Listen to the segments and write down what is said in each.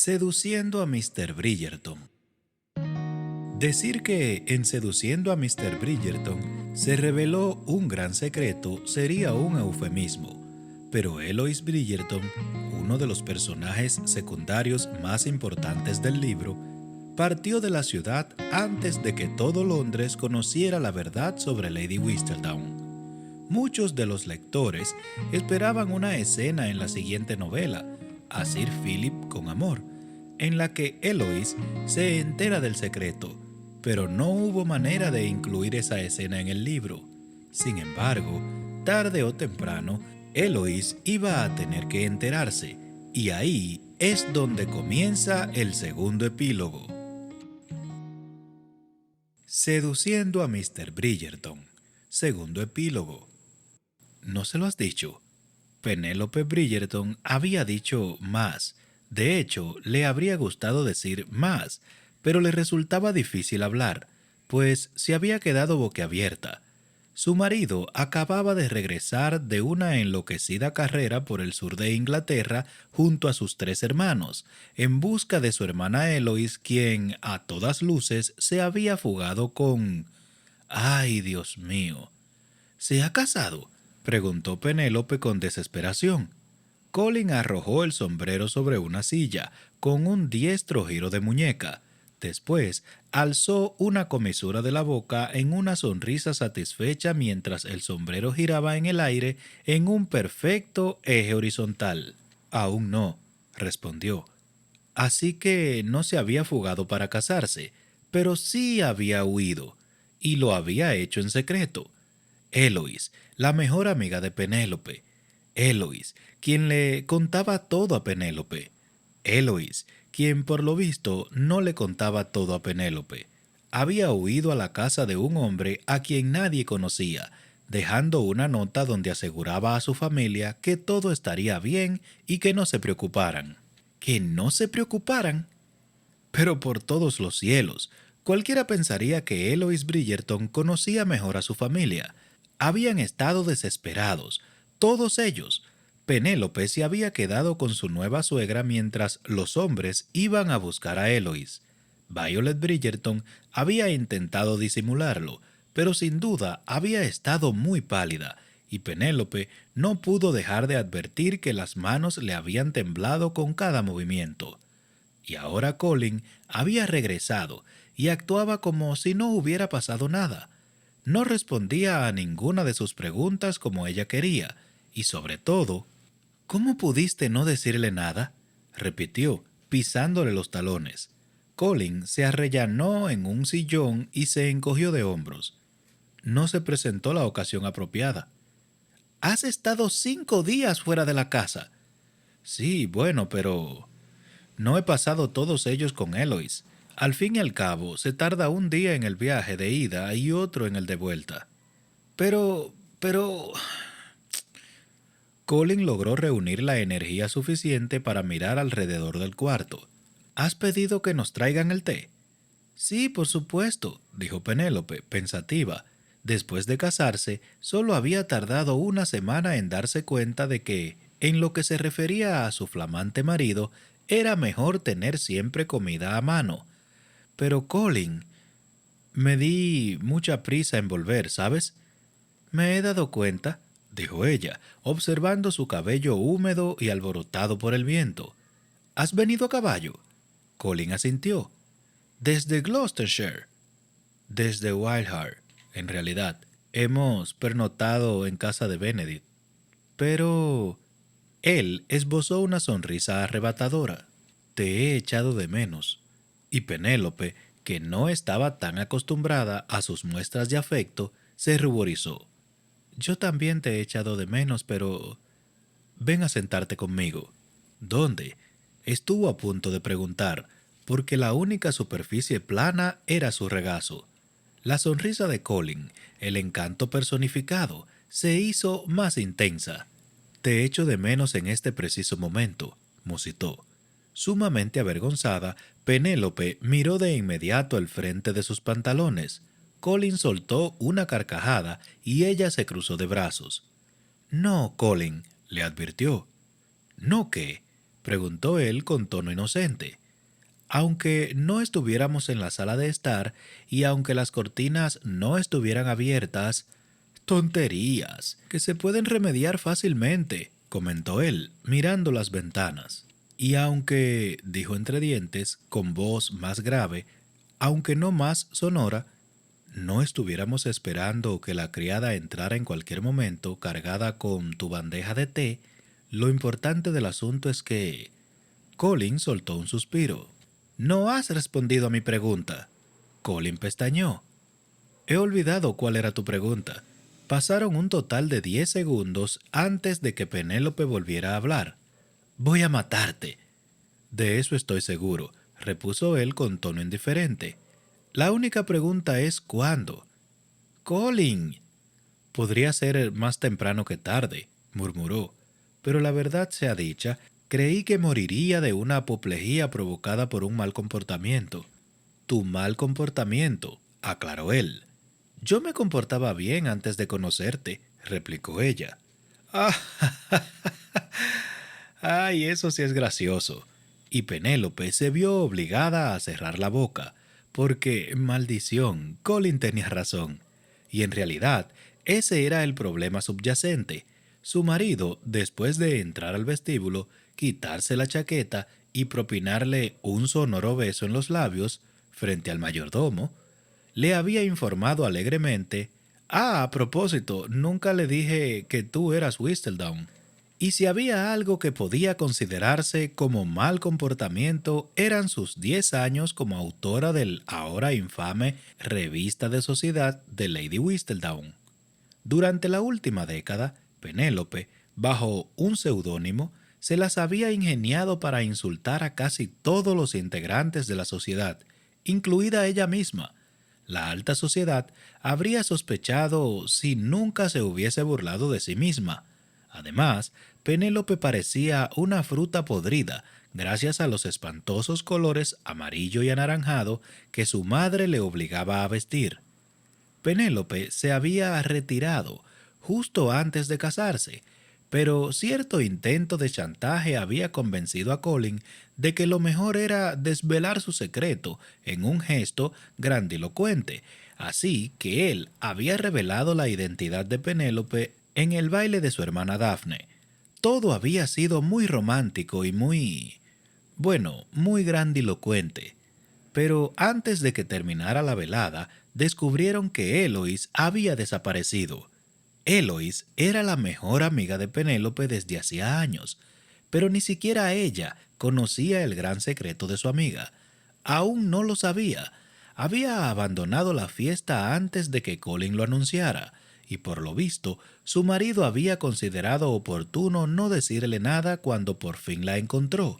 Seduciendo a Mr. Bridgerton. Decir que en Seduciendo a Mr. Bridgerton se reveló un gran secreto sería un eufemismo, pero Eloise Bridgerton, uno de los personajes secundarios más importantes del libro, partió de la ciudad antes de que todo Londres conociera la verdad sobre Lady Whistledown. Muchos de los lectores esperaban una escena en la siguiente novela, A Sir Philip con amor, en la que Eloise se entera del secreto, pero no hubo manera de incluir esa escena en el libro. Sin embargo, tarde o temprano, Eloise iba a tener que enterarse, y ahí es donde comienza el segundo epílogo. Seduciendo a Mr. Bridgerton. Segundo epílogo. ¿No se lo has dicho? Penélope Bridgerton había dicho más. De hecho, le habría gustado decir más, pero le resultaba difícil hablar, pues se había quedado boquiabierta. Su marido acababa de regresar de una enloquecida carrera por el sur de Inglaterra junto a sus 3 hermanos, en busca de su hermana Eloise, quien, a todas luces, se había fugado con... ¡Ay, Dios mío! ¿Se ha casado?, preguntó Penélope con desesperación. Colin arrojó el sombrero sobre una silla, con un diestro giro de muñeca. Después, alzó una comisura de la boca en una sonrisa satisfecha mientras el sombrero giraba en el aire en un perfecto eje horizontal. Aún no, respondió. Así que no se había fugado para casarse, pero sí había huido, y lo había hecho en secreto. Eloise, la mejor amiga de Penélope. Eloise, quien le contaba todo a Penélope. Eloise, quien por lo visto no le contaba todo a Penélope. Había huido a la casa de un hombre a quien nadie conocía, dejando una nota donde aseguraba a su familia que todo estaría bien y que no se preocuparan. ¿Que no se preocuparan? Pero por todos los cielos, cualquiera pensaría que Eloise Bridgerton conocía mejor a su familia. Habían estado desesperados, todos ellos. Penélope se había quedado con su nueva suegra mientras los hombres iban a buscar a Eloise. Violet Bridgerton había intentado disimularlo, pero sin duda había estado muy pálida, y Penélope no pudo dejar de advertir que las manos le habían temblado con cada movimiento. Y ahora Colin había regresado y actuaba como si no hubiera pasado nada. No respondía a ninguna de sus preguntas como ella quería, y sobre todo, ¿cómo pudiste no decirle nada?, repitió, pisándole los talones. Colin se arrellanó en un sillón y se encogió de hombros. No se presentó la ocasión apropiada. «Has estado 5 días fuera de la casa». «Sí, bueno, pero...» «No he pasado todos ellos con Eloise. Al fin y al cabo, se tarda un día en el viaje de ida y otro en el de vuelta». «Pero... Colin logró reunir la energía suficiente para mirar alrededor del cuarto. «¿Has pedido que nos traigan el té?» «Sí, por supuesto», dijo Penélope, pensativa. Después de casarse, solo había tardado una semana en darse cuenta de que, en lo que se refería a su flamante marido, era mejor tener siempre comida a mano. «Pero Colin, me di mucha prisa en volver, ¿sabes?» «Me he dado cuenta», dijo ella, observando su cabello húmedo y alborotado por el viento. «¿Has venido a caballo?» Colin asintió. «¿Desde Gloucestershire?» «Desde Wildhart, en realidad. Hemos pernoctado en casa de Benedict». «Pero...» Él esbozó una sonrisa arrebatadora. «Te he echado de menos». Y Penélope, que no estaba tan acostumbrada a sus muestras de afecto, se ruborizó. «Yo también te he echado de menos, pero... Ven a sentarte conmigo». «¿Dónde?», estuvo a punto de preguntar, porque la única superficie plana era su regazo. La sonrisa de Colin, el encanto personificado, se hizo más intensa. «Te echo de menos en este preciso momento», musitó. Sumamente avergonzada, Penélope miró de inmediato el frente de sus pantalones. Colin soltó una carcajada y ella se cruzó de brazos. «No, Colin», le advirtió. «¿No qué?». preguntó él con tono inocente. Aunque no estuviéramos en la sala de estar y aunque las cortinas no estuvieran abiertas, tonterías, que se pueden remediar fácilmente, comentó él, mirando las ventanas. Y aunque, dijo entre dientes, con voz más grave, aunque no más sonora, no estuviéramos esperando que la criada entrara en cualquier momento cargada con tu bandeja de té, lo importante del asunto es que... Colin soltó un suspiro. No has respondido a mi pregunta. Colin pestañeó. He olvidado cuál era tu pregunta. Pasaron un total de 10 segundos antes de que Penélope volviera a hablar. Voy a matarte. De eso estoy seguro, repuso él con tono indiferente. La única pregunta es ¿cuándo? Colin. Podría ser más temprano que tarde, murmuró. Pero la verdad sea dicha, creí que moriría de una apoplejía provocada por un mal comportamiento. Tu mal comportamiento, aclaró él. Yo me comportaba bien antes de conocerte, replicó ella. Ah, ay, eso sí es gracioso. Y Penélope se vio obligada a cerrar la boca, porque, maldición, Colin tenía razón. Y en realidad, ese era el problema subyacente. Su marido, después de entrar al vestíbulo, quitarse la chaqueta y propinarle un sonoro beso en los labios, frente al mayordomo, le había informado alegremente: «Ah, a propósito, nunca le dije que tú eras Whistledown». Y si había algo que podía considerarse como mal comportamiento, eran sus 10 años como autora del ahora infame Revista de Sociedad de Lady Whistledown. Durante la última década, Penélope, bajo un seudónimo, se las había ingeniado para insultar a casi todos los integrantes de la sociedad, incluida ella misma. La alta sociedad habría sospechado si nunca se hubiese burlado de sí misma. Además, Penélope parecía una fruta podrida gracias a los espantosos colores amarillo y anaranjado que su madre le obligaba a vestir. Penélope se había retirado justo antes de casarse, pero cierto intento de chantaje había convencido a Colin de que lo mejor era desvelar su secreto en un gesto grandilocuente, así que él había revelado la identidad de Penélope en el baile de su hermana Daphne. Todo había sido muy romántico y muy grandilocuente. Pero antes de que terminara la velada, descubrieron que Eloís había desaparecido. Eloís era la mejor amiga de Penélope desde hacía años, pero ni siquiera ella conocía el gran secreto de su amiga. Aún no lo sabía. Había abandonado la fiesta antes de que Colin lo anunciara, y por lo visto, su marido había considerado oportuno no decirle nada cuando por fin la encontró.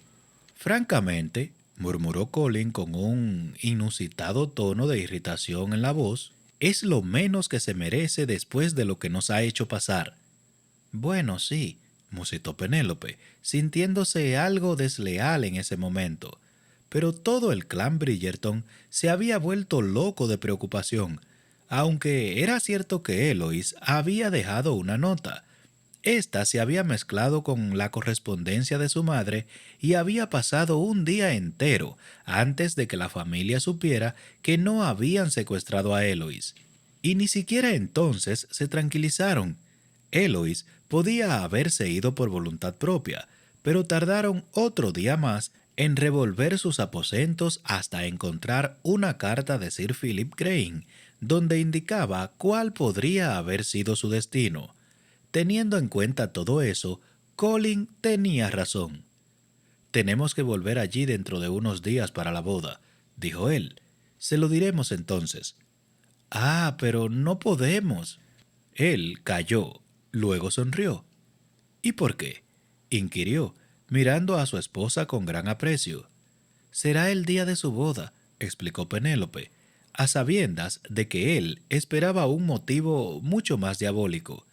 Francamente, murmuró Colin con un inusitado tono de irritación en la voz, es lo menos que se merece después de lo que nos ha hecho pasar. Bueno, sí, musitó Penélope, sintiéndose algo desleal en ese momento. Pero todo el clan Bridgerton se había vuelto loco de preocupación, aunque era cierto que Eloís había dejado una nota. Esta se había mezclado con la correspondencia de su madre y había pasado un día entero antes de que la familia supiera que no habían secuestrado a Eloís. Y ni siquiera entonces se tranquilizaron. Eloís podía haberse ido por voluntad propia, pero tardaron otro día más en revolver sus aposentos hasta encontrar una carta de Sir Philip Crane, donde indicaba cuál podría haber sido su destino. Teniendo en cuenta todo eso, Colin tenía razón. «Tenemos que volver allí dentro de unos días para la boda», dijo él. «Se lo diremos entonces». «Ah, pero no podemos». Él calló, luego sonrió. «¿Y por qué?», inquirió, mirando a su esposa con gran aprecio. «Será el día de su boda», explicó Penélope, a sabiendas de que él esperaba un motivo mucho más diabólico.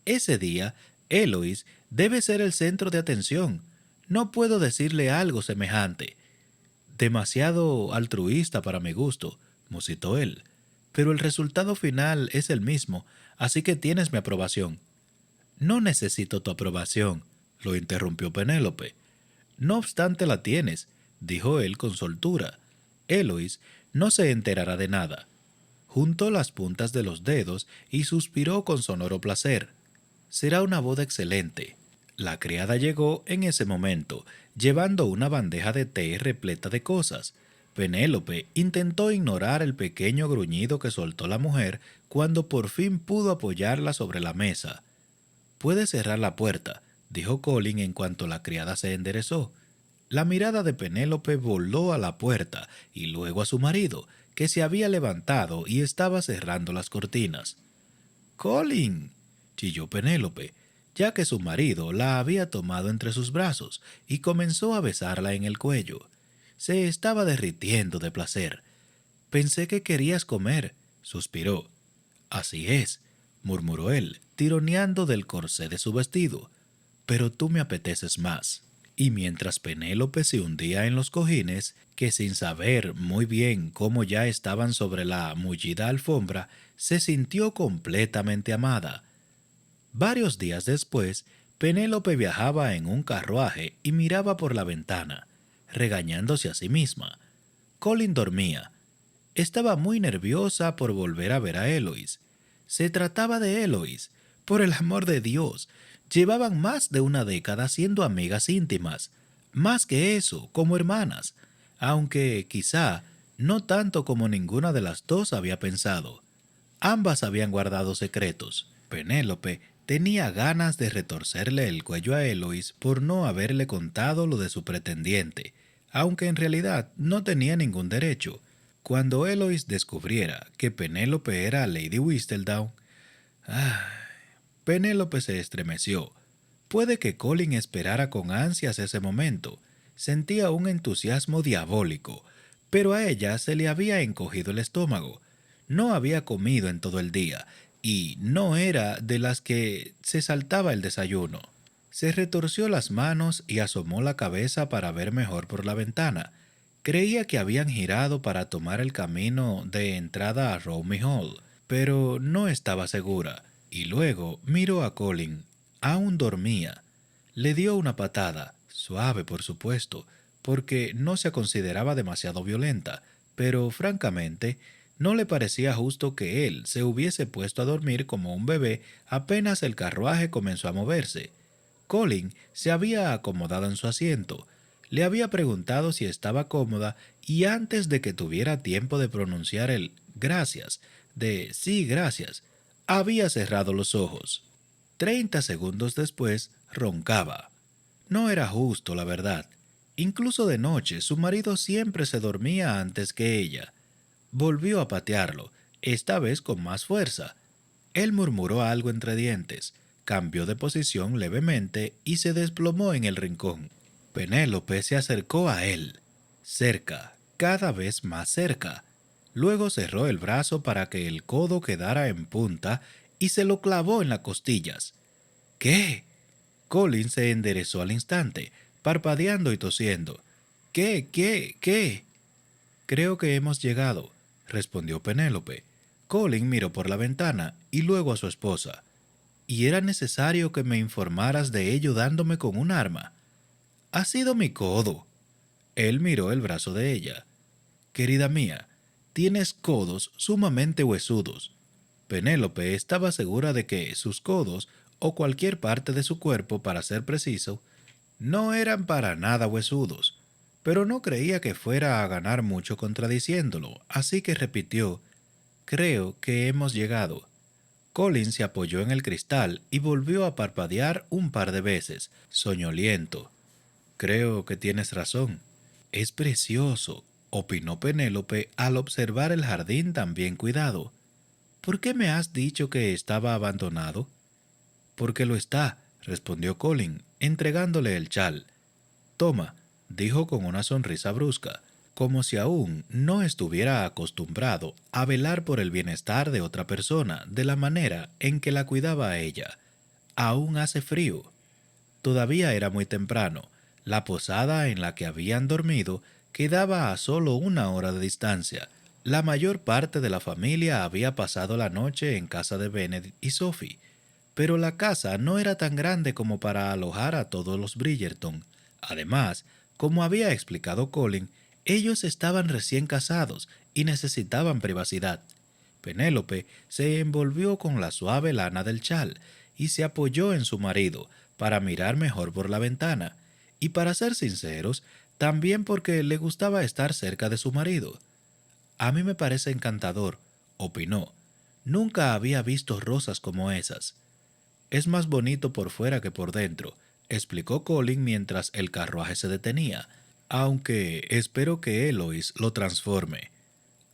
«Ese día, Eloís debe ser el centro de atención. No puedo decirle algo semejante». «Demasiado altruista para mi gusto», musitó él. «Pero el resultado final es el mismo, así que tienes mi aprobación». «No necesito tu aprobación», lo interrumpió Penélope. No obstante la tienes, dijo él con soltura. Eloís no se enterará de nada. Juntó las puntas de los dedos y suspiró con sonoro placer. Será una boda excelente. La criada llegó en ese momento, llevando una bandeja de té repleta de cosas. Penélope intentó ignorar el pequeño gruñido que soltó la mujer cuando por fin pudo apoyarla sobre la mesa. «Puede cerrar la puerta», dijo Colin en cuanto la criada se enderezó. La mirada de Penélope voló a la puerta y luego a su marido, que se había levantado y estaba cerrando las cortinas. «Colin», chilló Penélope, ya que su marido la había tomado entre sus brazos y comenzó a besarla en el cuello. Se estaba derritiendo de placer. «Pensé que querías comer», suspiró. «Así es», murmuró él, tironeando del corsé de su vestido. «Pero tú me apeteces más». Y mientras Penélope se hundía en los cojines, que sin saber muy bien cómo ya estaban sobre la mullida alfombra, se sintió completamente amada. Varios días después, Penélope viajaba en un carruaje y miraba por la ventana, regañándose a sí misma. Colin dormía. Estaba muy nerviosa por volver a ver a Eloís. Se trataba de Eloís. Por el amor de Dios, llevaban más de una década siendo amigas íntimas. Más que eso, como hermanas. Aunque, quizá, no tanto como ninguna de las dos había pensado. Ambas habían guardado secretos. Penélope tenía ganas de retorcerle el cuello a Eloís por no haberle contado lo de su pretendiente, aunque en realidad no tenía ningún derecho. Cuando Eloís descubriera que Penélope era Lady Whistledown, Penélope se estremeció. Puede que Colin esperara con ansias ese momento. Sentía un entusiasmo diabólico, pero a ella se le había encogido el estómago. No había comido en todo el día y no era de las que se saltaba el desayuno. Se retorció las manos y asomó la cabeza para ver mejor por la ventana. Creía que habían girado para tomar el camino de entrada a Romney Hall, pero no estaba segura. Y luego miró a Colin. Aún dormía. Le dio una patada, suave por supuesto, porque no se consideraba demasiado violenta, pero francamente no le parecía justo que él se hubiese puesto a dormir como un bebé apenas el carruaje comenzó a moverse. Colin se había acomodado en su asiento, le había preguntado si estaba cómoda y antes de que tuviera tiempo de pronunciar el gracias, de sí, gracias, había cerrado los ojos. 30 segundos después roncaba. No era justo, la verdad. Incluso de noche su marido siempre se dormía antes que ella. Volvió a patearlo, esta vez con más fuerza. Él murmuró algo entre dientes, cambió de posición levemente y se desplomó en el rincón. Penélope se acercó a él, cerca, cada vez más cerca. Luego cerró el brazo para que el codo quedara en punta y se lo clavó en las costillas. ¿Qué? Colin se enderezó al instante, parpadeando y tosiendo. ¿Qué? Creo que hemos llegado, respondió Penélope. Colin miró por la ventana y luego a su esposa. ¿Y era necesario que me informaras de ello dándome con un arma? Ha sido mi codo. Él miró el brazo de ella. Querida mía, tienes codos sumamente huesudos. Penélope estaba segura de que sus codos, o cualquier parte de su cuerpo para ser preciso, no eran para nada huesudos, pero no creía que fuera a ganar mucho contradiciéndolo, así que repitió, «Creo que hemos llegado». Colin se apoyó en el cristal y volvió a parpadear un par de veces, soñoliento. «Creo que tienes razón. Es precioso», opinó Penélope al observar el jardín tan bien cuidado. «¿Por qué me has dicho que estaba abandonado?» «Porque lo está», respondió Colin, entregándole el chal. «Toma», dijo con una sonrisa brusca, como si aún no estuviera acostumbrado a velar por el bienestar de otra persona de la manera en que la cuidaba a ella. «Aún hace frío». Todavía era muy temprano. La posada en la que habían dormido quedaba a solo 1 hora de distancia. La mayor parte de la familia había pasado la noche en casa de Bennet y Sophie, pero la casa no era tan grande como para alojar a todos los Bridgerton, Además, como había explicado Colin, ellos estaban recién casados y necesitaban privacidad. Penélope se envolvió con la suave lana del chal y se apoyó en su marido para mirar mejor por la ventana, y para ser sinceros, también porque le gustaba estar cerca de su marido. A mí me parece encantador, opinó. Nunca había visto rosas como esas. Es más bonito por fuera que por dentro, explicó Colin mientras el carruaje se detenía, aunque espero que Eloise lo transforme.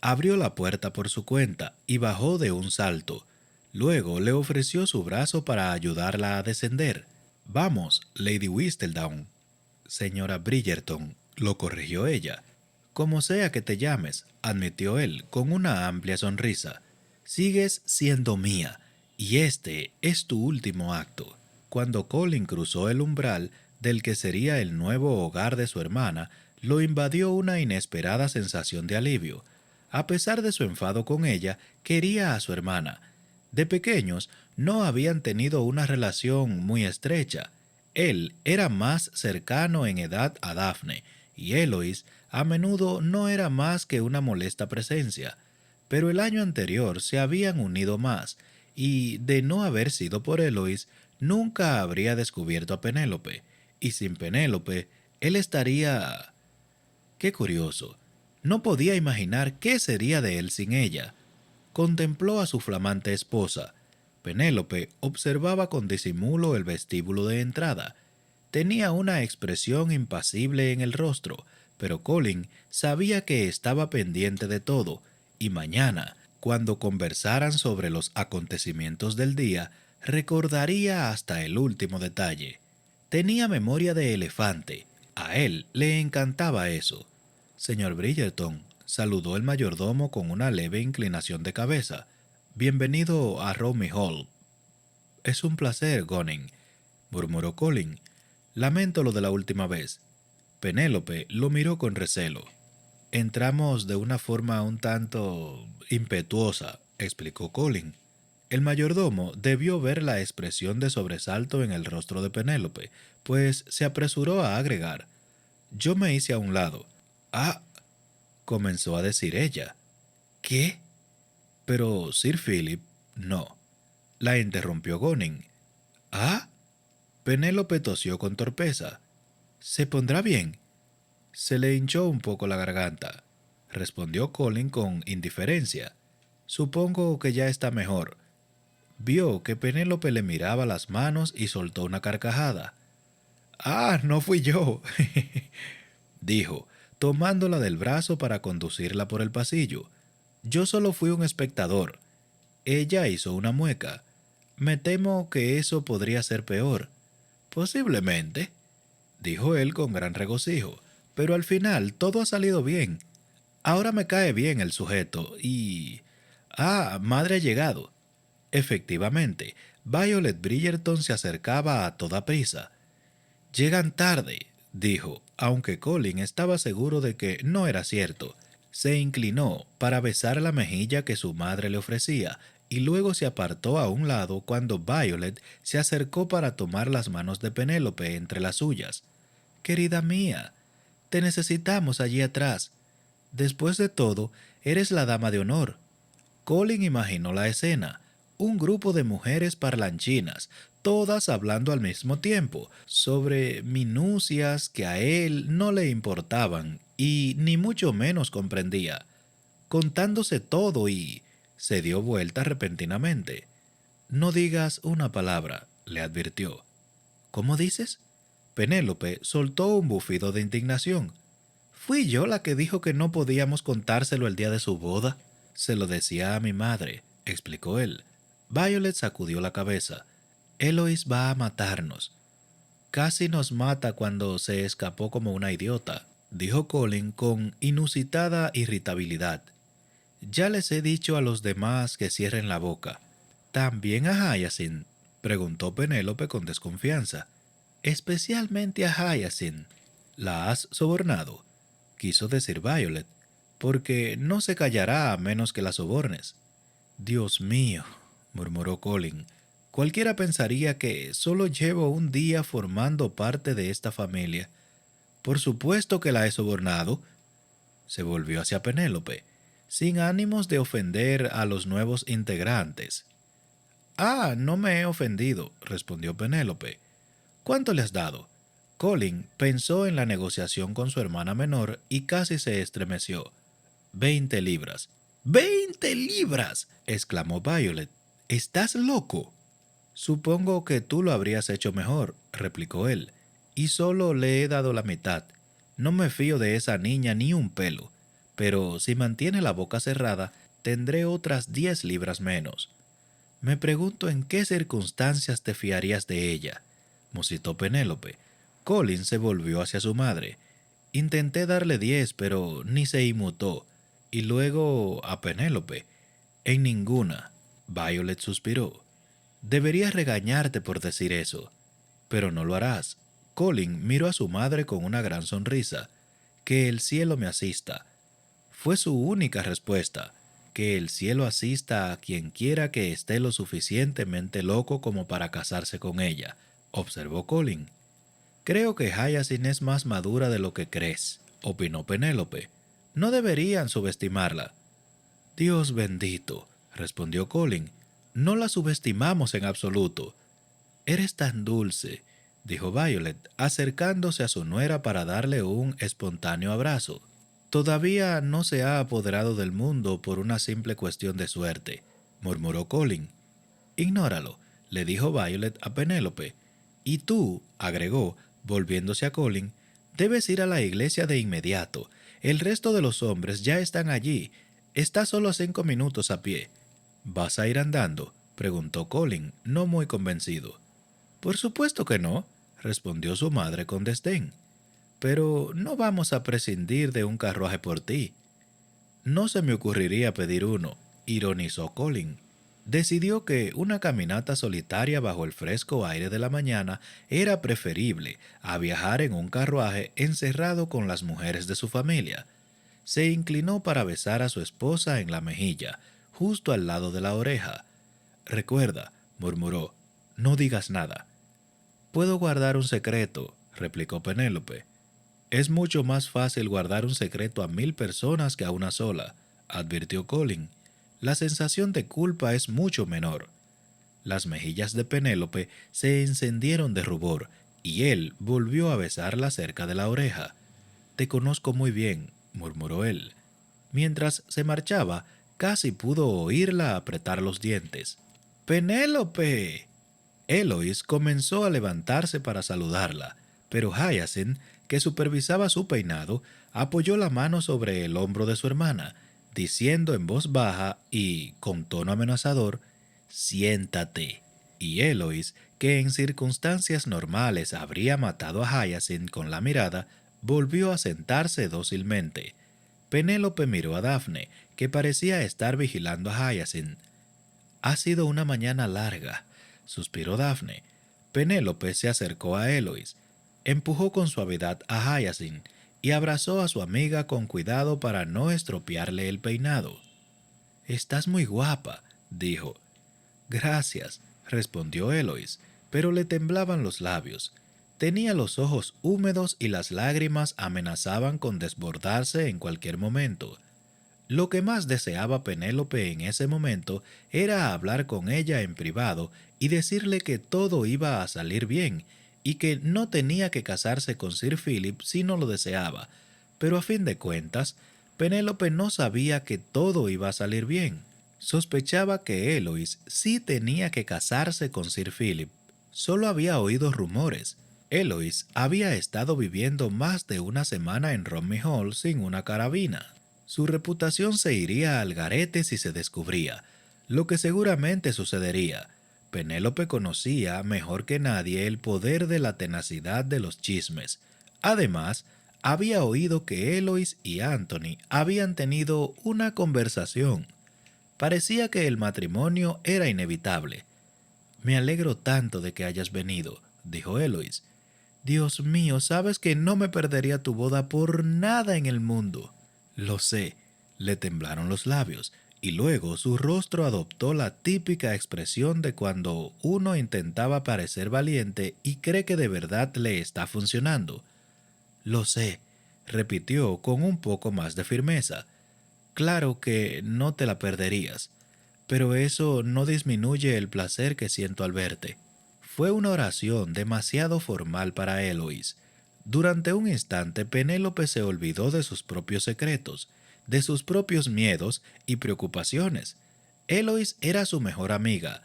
Abrió la puerta por su cuenta y bajó de un salto. Luego le ofreció su brazo para ayudarla a descender. Vamos, Lady Whistledown. Señora Bridgerton, lo corrigió ella. Como sea que te llames, admitió él con una amplia sonrisa. Sigues siendo mía, y este es tu último acto. Cuando Colin cruzó el umbral del que sería el nuevo hogar de su hermana, lo invadió una inesperada sensación de alivio. A pesar de su enfado con ella, quería a su hermana. De pequeños no habían tenido una relación muy estrecha. Él era más cercano en edad a Daphne, y Eloise a menudo no era más que una molesta presencia. Pero el año anterior se habían unido más, y de no haber sido por Eloise, nunca habría descubierto a Penélope, y sin Penélope, él estaría... Qué curioso. No podía imaginar qué sería de él sin ella. Contempló a su flamante esposa. Penélope observaba con disimulo el vestíbulo de entrada. Tenía una expresión impasible en el rostro, pero Colin sabía que estaba pendiente de todo, y mañana, cuando conversaran sobre los acontecimientos del día, recordaría hasta el último detalle. Tenía memoria de elefante. A él le encantaba eso. Señor Bridgerton, saludó el mayordomo con una leve inclinación de cabeza. Bienvenido a Romney Hall. Es un placer, Gunning, murmuró Colin. Lamento lo de la última vez. Penélope lo miró con recelo. Entramos de una forma un tanto impetuosa, explicó Colin. El mayordomo debió ver la expresión de sobresalto en el rostro de Penélope, pues se apresuró a agregar. Yo me hice a un lado. Ah, comenzó a decir ella. ¿Qué? Pero Sir Philip, no. La interrumpió Gunning. ¿Ah? Penélope tosió con torpeza. ¿Se pondrá bien? Se le hinchó un poco la garganta, respondió Colin con indiferencia. Supongo que ya está mejor. Vio que Penélope le miraba las manos y soltó una carcajada. Ah, no fui yo, dijo, tomándola del brazo para conducirla por el pasillo. Yo solo fui un espectador. Ella hizo una mueca. Me temo que eso podría ser peor. Posiblemente, dijo él con gran regocijo, pero al final todo ha salido bien. Ahora me cae bien el sujeto y... Ah, madre ha llegado. Efectivamente, Violet Bridgerton se acercaba a toda prisa. Llegan tarde, dijo, aunque Colin estaba seguro de que no era cierto. Se inclinó para besar la mejilla que su madre le ofrecía y luego se apartó a un lado cuando Violet se acercó para tomar las manos de Penélope entre las suyas. Querida mía, te necesitamos allí atrás. Después de todo, eres la dama de honor. Colin imaginó la escena. Un grupo de mujeres parlanchinas, todas hablando al mismo tiempo, sobre minucias que a él no le importaban y ni mucho menos comprendía, contándose todo y... Se dio vuelta repentinamente. No digas una palabra, le advirtió. ¿Cómo dices? Penélope soltó un bufido de indignación. ¿Fui yo la que dijo que no podíamos contárselo el día de su boda? Se lo decía a mi madre, explicó él. Violet sacudió la cabeza. Eloise va a matarnos. Casi nos mata cuando se escapó como una idiota, dijo Colin con inusitada irritabilidad. Ya les he dicho a los demás que cierren la boca. ¿También a Hyacinth? Preguntó Penélope con desconfianza. Especialmente a Hyacinth. ¿La has sobornado? Quiso decir Violet, porque no se callará a menos que la sobornes. Dios mío, murmuró Colin. Cualquiera pensaría que solo llevo un día formando parte de esta familia. Por supuesto que la he sobornado. Se volvió hacia Penélope, sin ánimos de ofender a los nuevos integrantes. Ah, no me he ofendido, respondió Penélope. ¿Cuánto le has dado? Colin pensó en la negociación con su hermana menor y casi se estremeció. 20 libras. ¡20 libras! Exclamó Violet. ¿Estás loco? Supongo que tú lo habrías hecho mejor, replicó él, y solo le he dado la mitad. No me fío de esa niña ni un pelo, pero si mantiene la boca cerrada, tendré otras 10 libras menos. Me pregunto en qué circunstancias te fiarías de ella, musitó Penélope. Colin se volvió hacia su madre. Intenté darle 10, pero ni se inmutó. Y luego a Penélope. En ninguna. Violet suspiró. Deberías regañarte por decir eso. Pero no lo harás. Colin miró a su madre con una gran sonrisa. Que el cielo me asista. Fue su única respuesta. Que el cielo asista a quien quiera que esté lo suficientemente loco como para casarse con ella, observó Colin. Creo que Hyacinth es más madura de lo que crees, opinó Penélope. No deberían subestimarla. Dios bendito, respondió Colin. No la subestimamos en absoluto. Eres tan dulce, dijo Violet, acercándose a su nuera para darle un espontáneo abrazo. Todavía no se ha apoderado del mundo por una simple cuestión de suerte, murmuró Colin. Ignóralo, le dijo Violet a Penélope. Y tú, agregó, volviéndose a Colin, debes ir a la iglesia de inmediato. El resto de los hombres ya están allí. Está solo a 5 minutos a pie. ¿Vas a ir andando?, preguntó Colin, no muy convencido. Por supuesto que no, respondió su madre con desdén. Pero no vamos a prescindir de un carruaje por ti. No se me ocurriría pedir uno, ironizó Colin. Decidió que una caminata solitaria bajo el fresco aire de la mañana era preferible a viajar en un carruaje encerrado con las mujeres de su familia. Se inclinó para besar a su esposa en la mejilla, justo al lado de la oreja. Recuerda, murmuró, no digas nada. Puedo guardar un secreto, replicó Penélope. Es mucho más fácil guardar un secreto a 1000 personas que a una sola, advirtió Colin. La sensación de culpa es mucho menor. Las mejillas de Penélope se encendieron de rubor y él volvió a besarla cerca de la oreja. Te conozco muy bien, murmuró él. Mientras se marchaba, casi pudo oírla apretar los dientes. ¡Penélope! Eloise comenzó a levantarse para saludarla, pero Hyacinth, que supervisaba su peinado, apoyó la mano sobre el hombro de su hermana, diciendo en voz baja y con tono amenazador, «Siéntate». Y Eloise, que en circunstancias normales habría matado a Hyacinth con la mirada, volvió a sentarse dócilmente. Penélope miró a Daphne, que parecía estar vigilando a Hyacinth. «Ha sido una mañana larga», suspiró Daphne. Penélope se acercó a Eloise, empujó con suavidad a Hyacinth y abrazó a su amiga con cuidado para no estropearle el peinado. «Estás muy guapa», dijo. «Gracias», respondió Eloise, pero le temblaban los labios. Tenía los ojos húmedos y las lágrimas amenazaban con desbordarse en cualquier momento. Lo que más deseaba Penélope en ese momento era hablar con ella en privado y decirle que todo iba a salir bien y que no tenía que casarse con Sir Philip si no lo deseaba. Pero a fin de cuentas, Penélope no sabía que todo iba a salir bien. Sospechaba que Eloise sí tenía que casarse con Sir Philip. Solo había oído rumores. Eloise había estado viviendo más de una semana en Romney Hall sin una carabina. Su reputación se iría al garete si se descubría, lo que seguramente sucedería. Penélope conocía mejor que nadie el poder de la tenacidad de los chismes. Además, había oído que Eloise y Anthony habían tenido una conversación. Parecía que el matrimonio era inevitable. «Me alegro tanto de que hayas venido», dijo Eloise. «Dios mío, sabes que no me perdería tu boda por nada en el mundo». «Lo sé», le temblaron los labios, y luego su rostro adoptó la típica expresión de cuando uno intentaba parecer valiente y cree que de verdad le está funcionando. Lo sé, repitió con un poco más de firmeza. Claro que no te la perderías, pero eso no disminuye el placer que siento al verte. Fue una oración demasiado formal para Eloís. Durante un instante Penélope se olvidó de sus propios secretos, de sus propios miedos y preocupaciones. Eloís era su mejor amiga.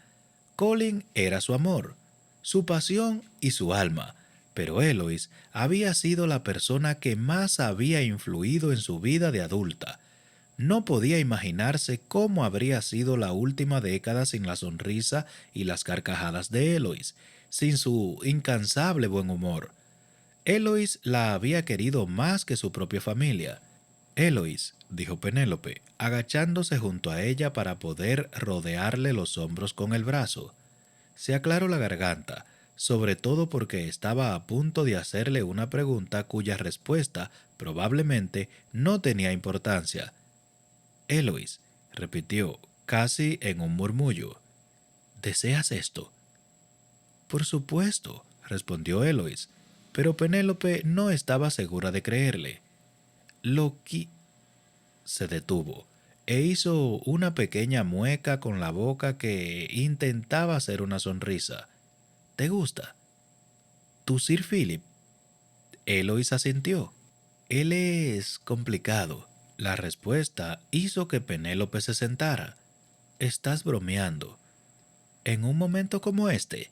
Colin era su amor, su pasión y su alma, pero Eloís había sido la persona que más había influido en su vida de adulta. No podía imaginarse cómo habría sido la última década sin la sonrisa y las carcajadas de Eloís, sin su incansable buen humor. Eloís la había querido más que su propia familia. Eloís, dijo Penélope, agachándose junto a ella para poder rodearle los hombros con el brazo. Se aclaró la garganta, sobre todo porque estaba a punto de hacerle una pregunta cuya respuesta probablemente no tenía importancia. Eloís, repitió, casi en un murmullo. ¿Deseas esto? Por supuesto, respondió Eloís, pero Penélope no estaba segura de creerle. Lo que... Se detuvo e hizo una pequeña mueca con la boca que intentaba hacer una sonrisa. ¿Te gusta? ¿Tu Sir Philip? Eloís asintió. Él es complicado. La respuesta hizo que Penélope se sentara. Estás bromeando. ¿En un momento como este?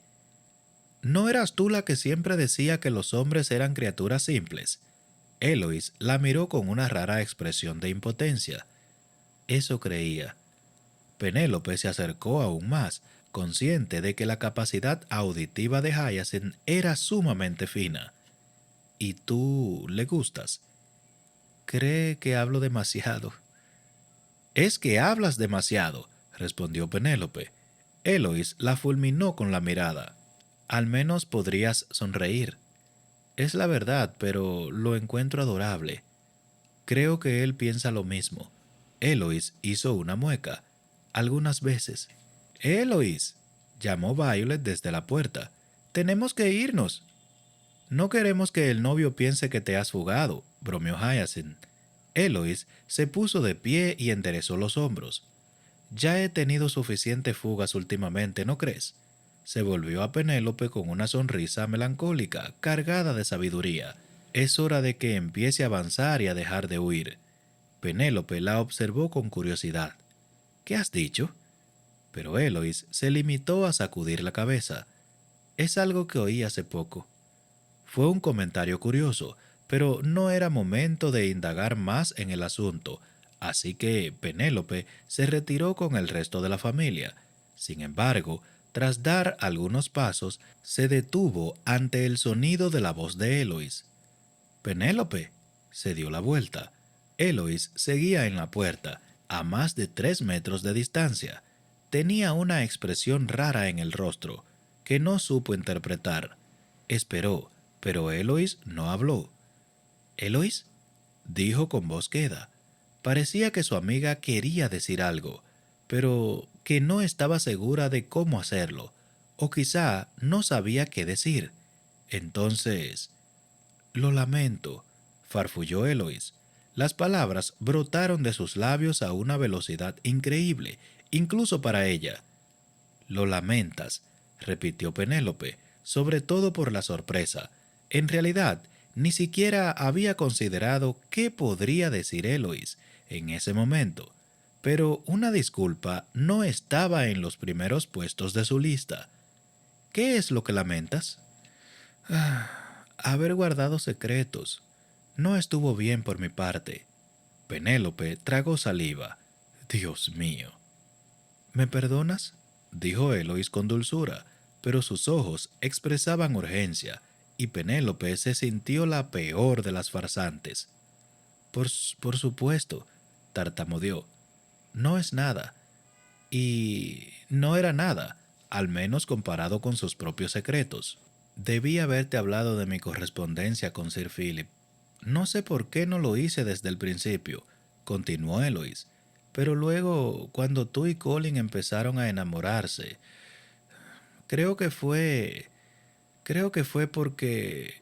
¿No eras tú la que siempre decía que los hombres eran criaturas simples? Eloís la miró con una rara expresión de impotencia. Eso creía. Penélope se acercó aún más, consciente de que la capacidad auditiva de Hyacinth era sumamente fina. ¿Y tú le gustas? Cree que hablo demasiado. Es que hablas demasiado, respondió Penélope. Eloís la fulminó con la mirada. Al menos podrías sonreír. Es la verdad, pero lo encuentro adorable. Creo que él piensa lo mismo. Eloís hizo una mueca. Algunas veces. Eloís, llamó Violet desde la puerta. Tenemos que irnos. No queremos que el novio piense que te has fugado, bromeó Hyacinth. Eloís se puso de pie y enderezó los hombros. Ya he tenido suficientes fugas últimamente, ¿no crees? Se volvió a Penélope con una sonrisa melancólica, cargada de sabiduría. Es hora de que empiece a avanzar y a dejar de huir. Penélope la observó con curiosidad. ¿Qué has dicho? Pero Eloís se limitó a sacudir la cabeza. Es algo que oí hace poco. Fue un comentario curioso, pero no era momento de indagar más en el asunto, así que Penélope se retiró con el resto de la familia. Sin embargo, tras dar algunos pasos, se detuvo ante el sonido de la voz de Eloís. «Penélope», se dio la vuelta. Eloís seguía en la puerta, a más de 3 metros de distancia. Tenía una expresión rara en el rostro, que no supo interpretar. Esperó, pero Eloís no habló. «¿Eloís?», dijo con voz queda. Parecía que su amiga quería decir algo, pero que no estaba segura de cómo hacerlo, o quizá no sabía qué decir. Entonces, «Lo lamento», farfulló Eloís. Las palabras brotaron de sus labios a una velocidad increíble, incluso para ella. «Lo lamentas», repitió Penélope, sobre todo por la sorpresa. En realidad, ni siquiera había considerado qué podría decir Eloís en ese momento, pero una disculpa no estaba en los primeros puestos de su lista. «¿Qué es lo que lamentas?» «Haber guardado secretos. No estuvo bien por mi parte». Penélope tragó saliva. «Dios mío». «¿Me perdonas?», dijo Eloís con dulzura, pero sus ojos expresaban urgencia, y Penélope se sintió la peor de las farsantes. Por supuesto», tartamudeó. «No es nada». Y no era nada, al menos comparado con sus propios secretos. «Debí haberte hablado de mi correspondencia con Sir Philip. No sé por qué no lo hice desde el principio», continuó Eloís. «Pero luego, cuando tú y Colin empezaron a enamorarse, creo que fue... creo que fue porque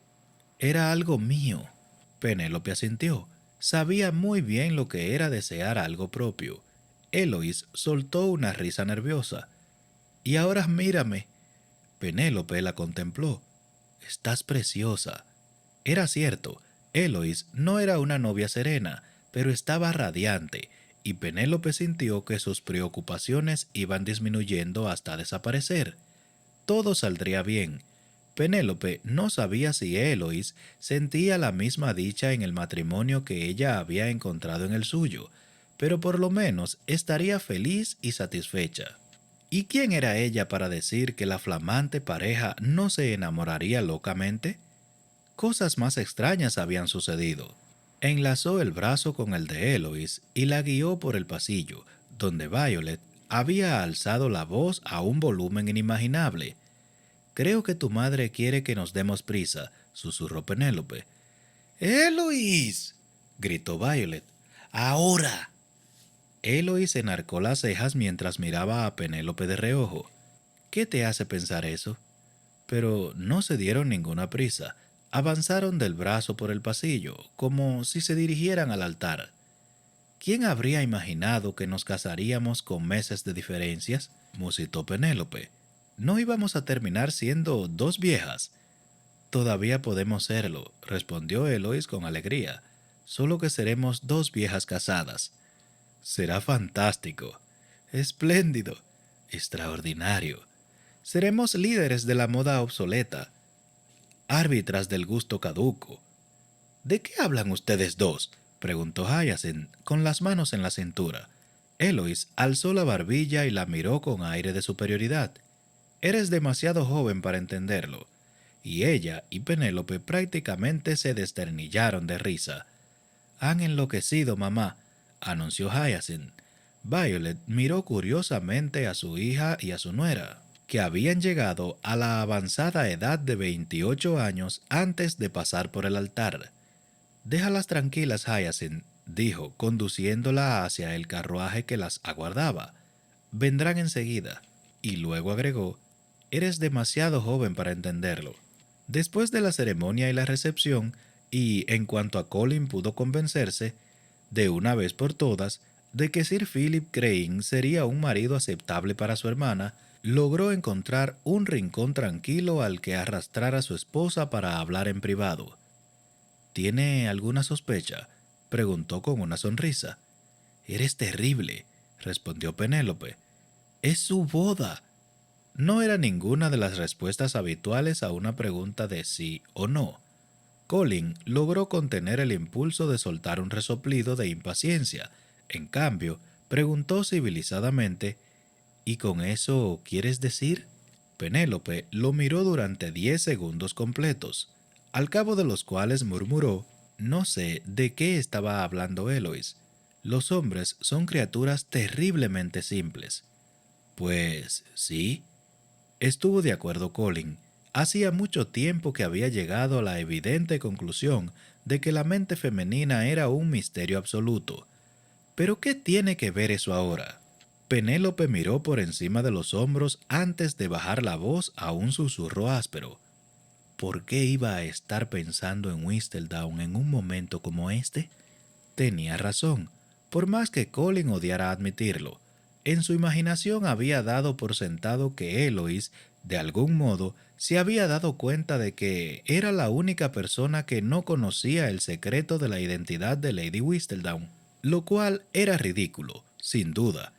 era algo mío». Penélope asintió. Sabía muy bien lo que era desear algo propio. Eloís soltó una risa nerviosa. «Y ahora mírame». Penélope la contempló. «Estás preciosa». Era cierto, Eloís no era una novia serena, pero estaba radiante, y Penélope sintió que sus preocupaciones iban disminuyendo hasta desaparecer. Todo saldría bien. Penélope no sabía si Eloís sentía la misma dicha en el matrimonio que ella había encontrado en el suyo, pero por lo menos estaría feliz y satisfecha. ¿Y quién era ella para decir que la flamante pareja no se enamoraría locamente? Cosas más extrañas habían sucedido. Enlazó el brazo con el de Eloís y la guió por el pasillo, donde Violet había alzado la voz a un volumen inimaginable. «Creo que tu madre quiere que nos demos prisa», susurró Penélope. «¡Eloís!», gritó Violet. «¡Ahora!». Eloís enarcó las cejas mientras miraba a Penélope de reojo. «¿Qué te hace pensar eso?». Pero no se dieron ninguna prisa. Avanzaron del brazo por el pasillo, como si se dirigieran al altar. «¿Quién habría imaginado que nos casaríamos con meses de diferencias?», musitó Penélope. «¿No íbamos a terminar siendo dos viejas?». «Todavía podemos serlo», respondió Eloís con alegría. «Solo que seremos dos viejas casadas». «Será fantástico». «Espléndido». «Extraordinario». «Seremos líderes de la moda obsoleta, árbitras del gusto caduco». «¿De qué hablan ustedes dos?», preguntó Hyacinth con las manos en la cintura. Eloís alzó la barbilla y la miró con aire de superioridad. «Eres demasiado joven para entenderlo». Y ella y Penélope prácticamente se desternillaron de risa. «Han enloquecido, mamá», anunció Hyacinth. Violet miró curiosamente a su hija y a su nuera, que habían llegado a la avanzada edad de 28 años antes de pasar por el altar. «Déjalas tranquilas, Hyacinth», dijo, conduciéndola hacia el carruaje que las aguardaba. «Vendrán enseguida». Y luego agregó: «Eres demasiado joven para entenderlo». Después de la ceremonia y la recepción, y en cuanto a Colin pudo convencerse, de una vez por todas, de que Sir Philip Crane sería un marido aceptable para su hermana, logró encontrar un rincón tranquilo al que arrastrar a su esposa para hablar en privado. «¿Tiene alguna sospecha?», preguntó con una sonrisa. «Eres terrible», respondió Penélope. «Es su boda». No era ninguna de las respuestas habituales a una pregunta de sí o no. Colin logró contener el impulso de soltar un resoplido de impaciencia. En cambio, preguntó civilizadamente: «¿Y con eso quieres decir?». Penélope lo miró durante 10 segundos completos, al cabo de los cuales murmuró: «No sé de qué estaba hablando Eloís. Los hombres son criaturas terriblemente simples». «Pues sí», estuvo de acuerdo Colin. Hacía mucho tiempo que había llegado a la evidente conclusión de que la mente femenina era un misterio absoluto. «¿Pero qué tiene que ver eso ahora?». Penélope miró por encima de los hombros antes de bajar la voz a un susurro áspero. ¿Por qué iba a estar pensando en Whistledown en un momento como este? Tenía razón, por más que Colin odiara admitirlo. En su imaginación había dado por sentado que Eloís, de algún modo, se había dado cuenta de que era la única persona que no conocía el secreto de la identidad de Lady Whistledown, lo cual era ridículo, sin duda.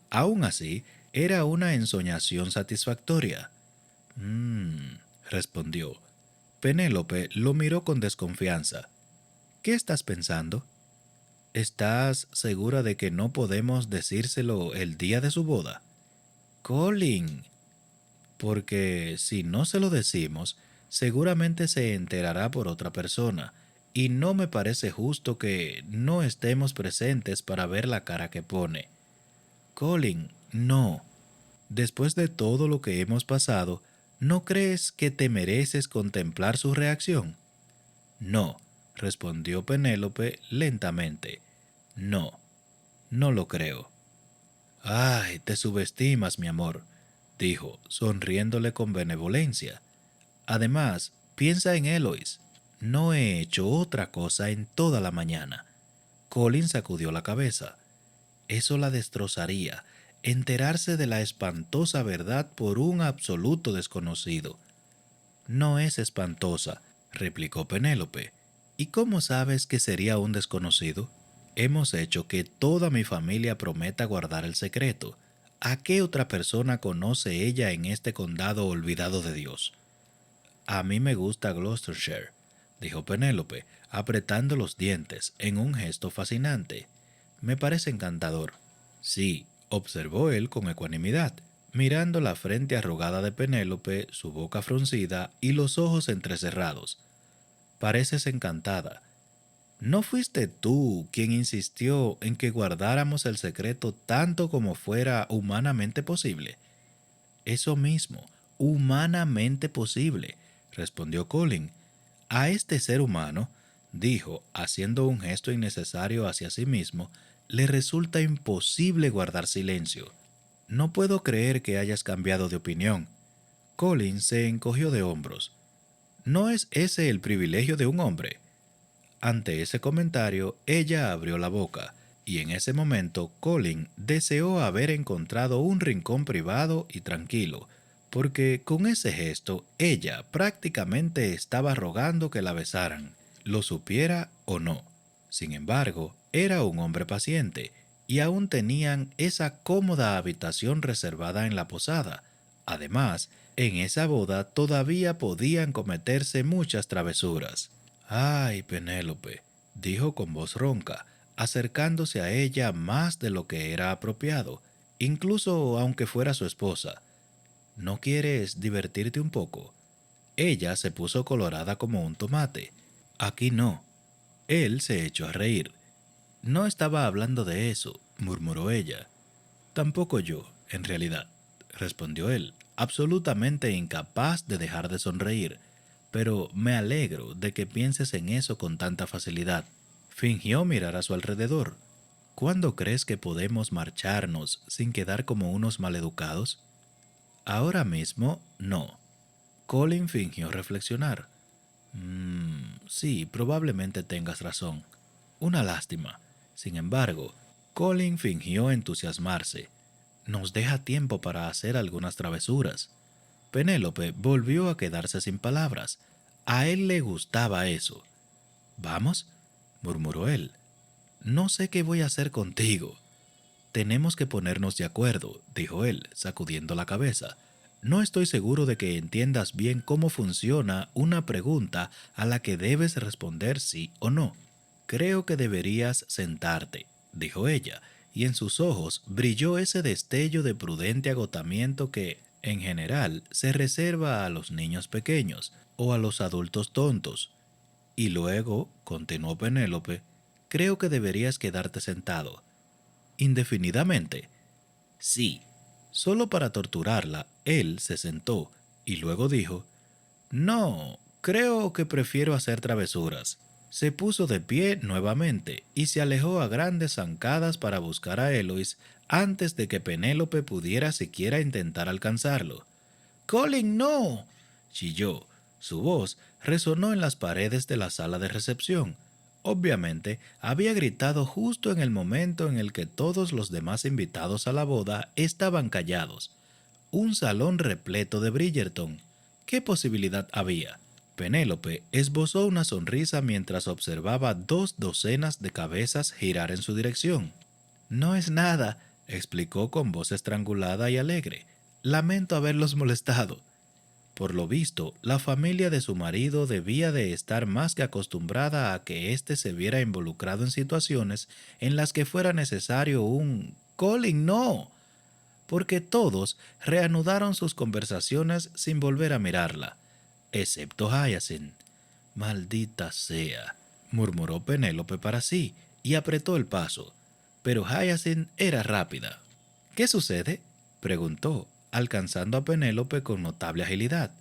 Aún así, era una ensoñación satisfactoria. Respondió. Penélope lo miró con desconfianza. «¿Qué estás pensando?». «¿Estás segura de que no podemos decírselo el día de su boda?». «Colin». «Porque si no se lo decimos, seguramente se enterará por otra persona, y no me parece justo que no estemos presentes para ver la cara que pone». «Colin, no. Después de todo lo que hemos pasado, ¿no crees que te mereces contemplar su reacción?». «No», respondió Penélope lentamente. «No, no lo creo». «Ay, te subestimas, mi amor», dijo, sonriéndole con benevolencia. «Además, piensa en Eloís». No he hecho otra cosa en toda la mañana. Colin sacudió la cabeza. Eso la destrozaría, enterarse de la espantosa verdad por un absoluto desconocido. No es espantosa, replicó Penélope. ¿Y cómo sabes que sería un desconocido? Hemos hecho que toda mi familia prometa guardar el secreto. ¿A qué otra persona conoce ella en este condado olvidado de Dios? A mí me gusta Gloucestershire, dijo Penélope, apretando los dientes en un gesto fascinante. Me parece encantador. Sí, observó él con ecuanimidad, mirando la frente arrugada de Penélope, su boca fruncida y los ojos entrecerrados. Pareces encantada. ¿No fuiste tú quien insistió en que guardáramos el secreto tanto como fuera humanamente posible? Eso mismo, humanamente posible, respondió Colin. A este ser humano, dijo, haciendo un gesto innecesario hacia sí mismo, le resulta imposible guardar silencio. No puedo creer que hayas cambiado de opinión. Colin se encogió de hombros. ¿No es ese el privilegio de un hombre? Ante ese comentario, ella abrió la boca, y en ese momento Colin deseó haber encontrado un rincón privado y tranquilo, porque con ese gesto ella prácticamente estaba rogando que la besaran, lo supiera o no. Sin embargo, era un hombre paciente, y aún tenían esa cómoda habitación reservada en la posada. Además, en esa boda todavía podían cometerse muchas travesuras. Ay, Penélope, dijo con voz ronca, acercándose a ella más de lo que era apropiado, incluso aunque fuera su esposa. ¿No quieres divertirte un poco? Ella se puso colorada como un tomate. Aquí no. Él se echó a reír. No estaba hablando de eso, murmuró ella. Tampoco yo, en realidad, respondió él, absolutamente incapaz de dejar de sonreír. Pero me alegro de que pienses en eso con tanta facilidad. Fingió mirar a su alrededor. ¿Cuándo crees que podemos marcharnos sin quedar como unos maleducados? Ahora mismo, no. Colin fingió reflexionar. Sí, probablemente tengas razón. Una lástima. Sin embargo, Colin fingió entusiasmarse. Nos deja tiempo para hacer algunas travesuras. Penélope volvió a quedarse sin palabras. A él le gustaba eso. ¿Vamos? Murmuró él. No sé qué voy a hacer contigo. Tenemos que ponernos de acuerdo, dijo él, sacudiendo la cabeza. No estoy seguro de que entiendas bien cómo funciona una pregunta a la que debes responder sí o no. Creo que deberías sentarte, dijo ella, y en sus ojos brilló ese destello de prudente agotamiento que, en general, se reserva a los niños pequeños o a los adultos tontos. Y luego, continuó Penélope, creo que deberías quedarte sentado. ¿Indefinidamente? Sí. Solo para torturarla, él se sentó y luego dijo, no, creo que prefiero hacer travesuras. Se puso de pie nuevamente y se alejó a grandes zancadas para buscar a Eloís antes de que Penélope pudiera siquiera intentar alcanzarlo. «¡Colin, no!», chilló. Su voz resonó en las paredes de la sala de recepción. Obviamente, había gritado justo en el momento en el que todos los demás invitados a la boda estaban callados. Un salón repleto de Bridgerton. ¿Qué posibilidad había? Penélope esbozó una sonrisa mientras observaba 2 docenas de cabezas girar en su dirección. No es nada, explicó con voz estrangulada y alegre. Lamento haberlos molestado. Por lo visto, la familia de su marido debía de estar más que acostumbrada a que éste se viera involucrado en situaciones en las que fuera necesario un «Colin, no», porque todos reanudaron sus conversaciones sin volver a mirarla, excepto Hyacinth. «Maldita sea», murmuró Penélope para sí y apretó el paso, pero Hyacinth era rápida. «¿Qué sucede?», preguntó, alcanzando a Penélope con notable agilidad.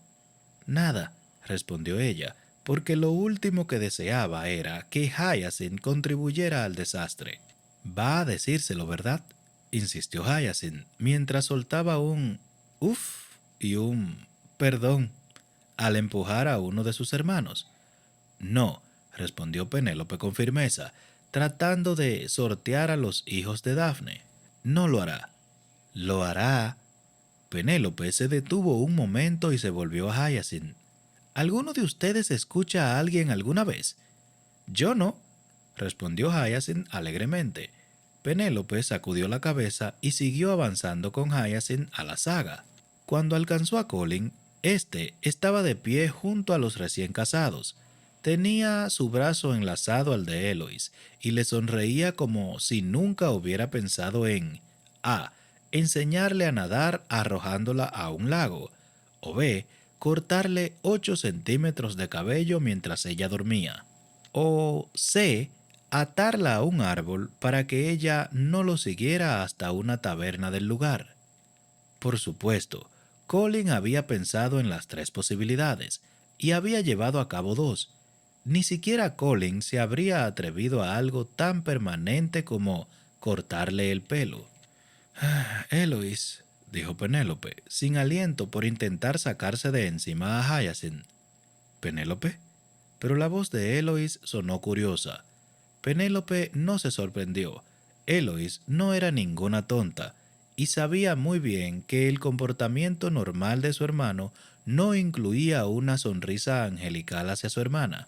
«Nada», respondió ella, porque lo último que deseaba era que Hyacinth contribuyera al desastre. «Va a decírselo, ¿verdad?», insistió Hyacinth, mientras soltaba un «uf» y un «perdón» al empujar a uno de sus hermanos. No, respondió Penélope con firmeza, tratando de sortear a los hijos de Dafne. No lo hará. Lo hará. Penélope se detuvo un momento y se volvió a Hyacinth. ¿Alguno de ustedes escucha a alguien alguna vez? Yo no, respondió Hyacinth alegremente. Penélope sacudió la cabeza y siguió avanzando con Hyacinth a la saga. Cuando alcanzó a Colin, este estaba de pie junto a los recién casados. Tenía su brazo enlazado al de Eloise y le sonreía como si nunca hubiera pensado en A. Enseñarle a nadar arrojándola a un lago, o B. Cortarle 8 centímetros de cabello mientras ella dormía, o C. Atarla a un árbol para que ella no lo siguiera hasta una taberna del lugar. Por supuesto, Colin había pensado en las 3 posibilidades y había llevado a cabo 2. Ni siquiera Colin se habría atrevido a algo tan permanente como cortarle el pelo. Eloise, dijo Penélope, sin aliento por intentar sacarse de encima a Hyacinth. ¿Penélope? Pero la voz de Eloise sonó curiosa. Penélope no se sorprendió. Eloise no era ninguna tonta y sabía muy bien que el comportamiento normal de su hermano no incluía una sonrisa angelical hacia su hermana.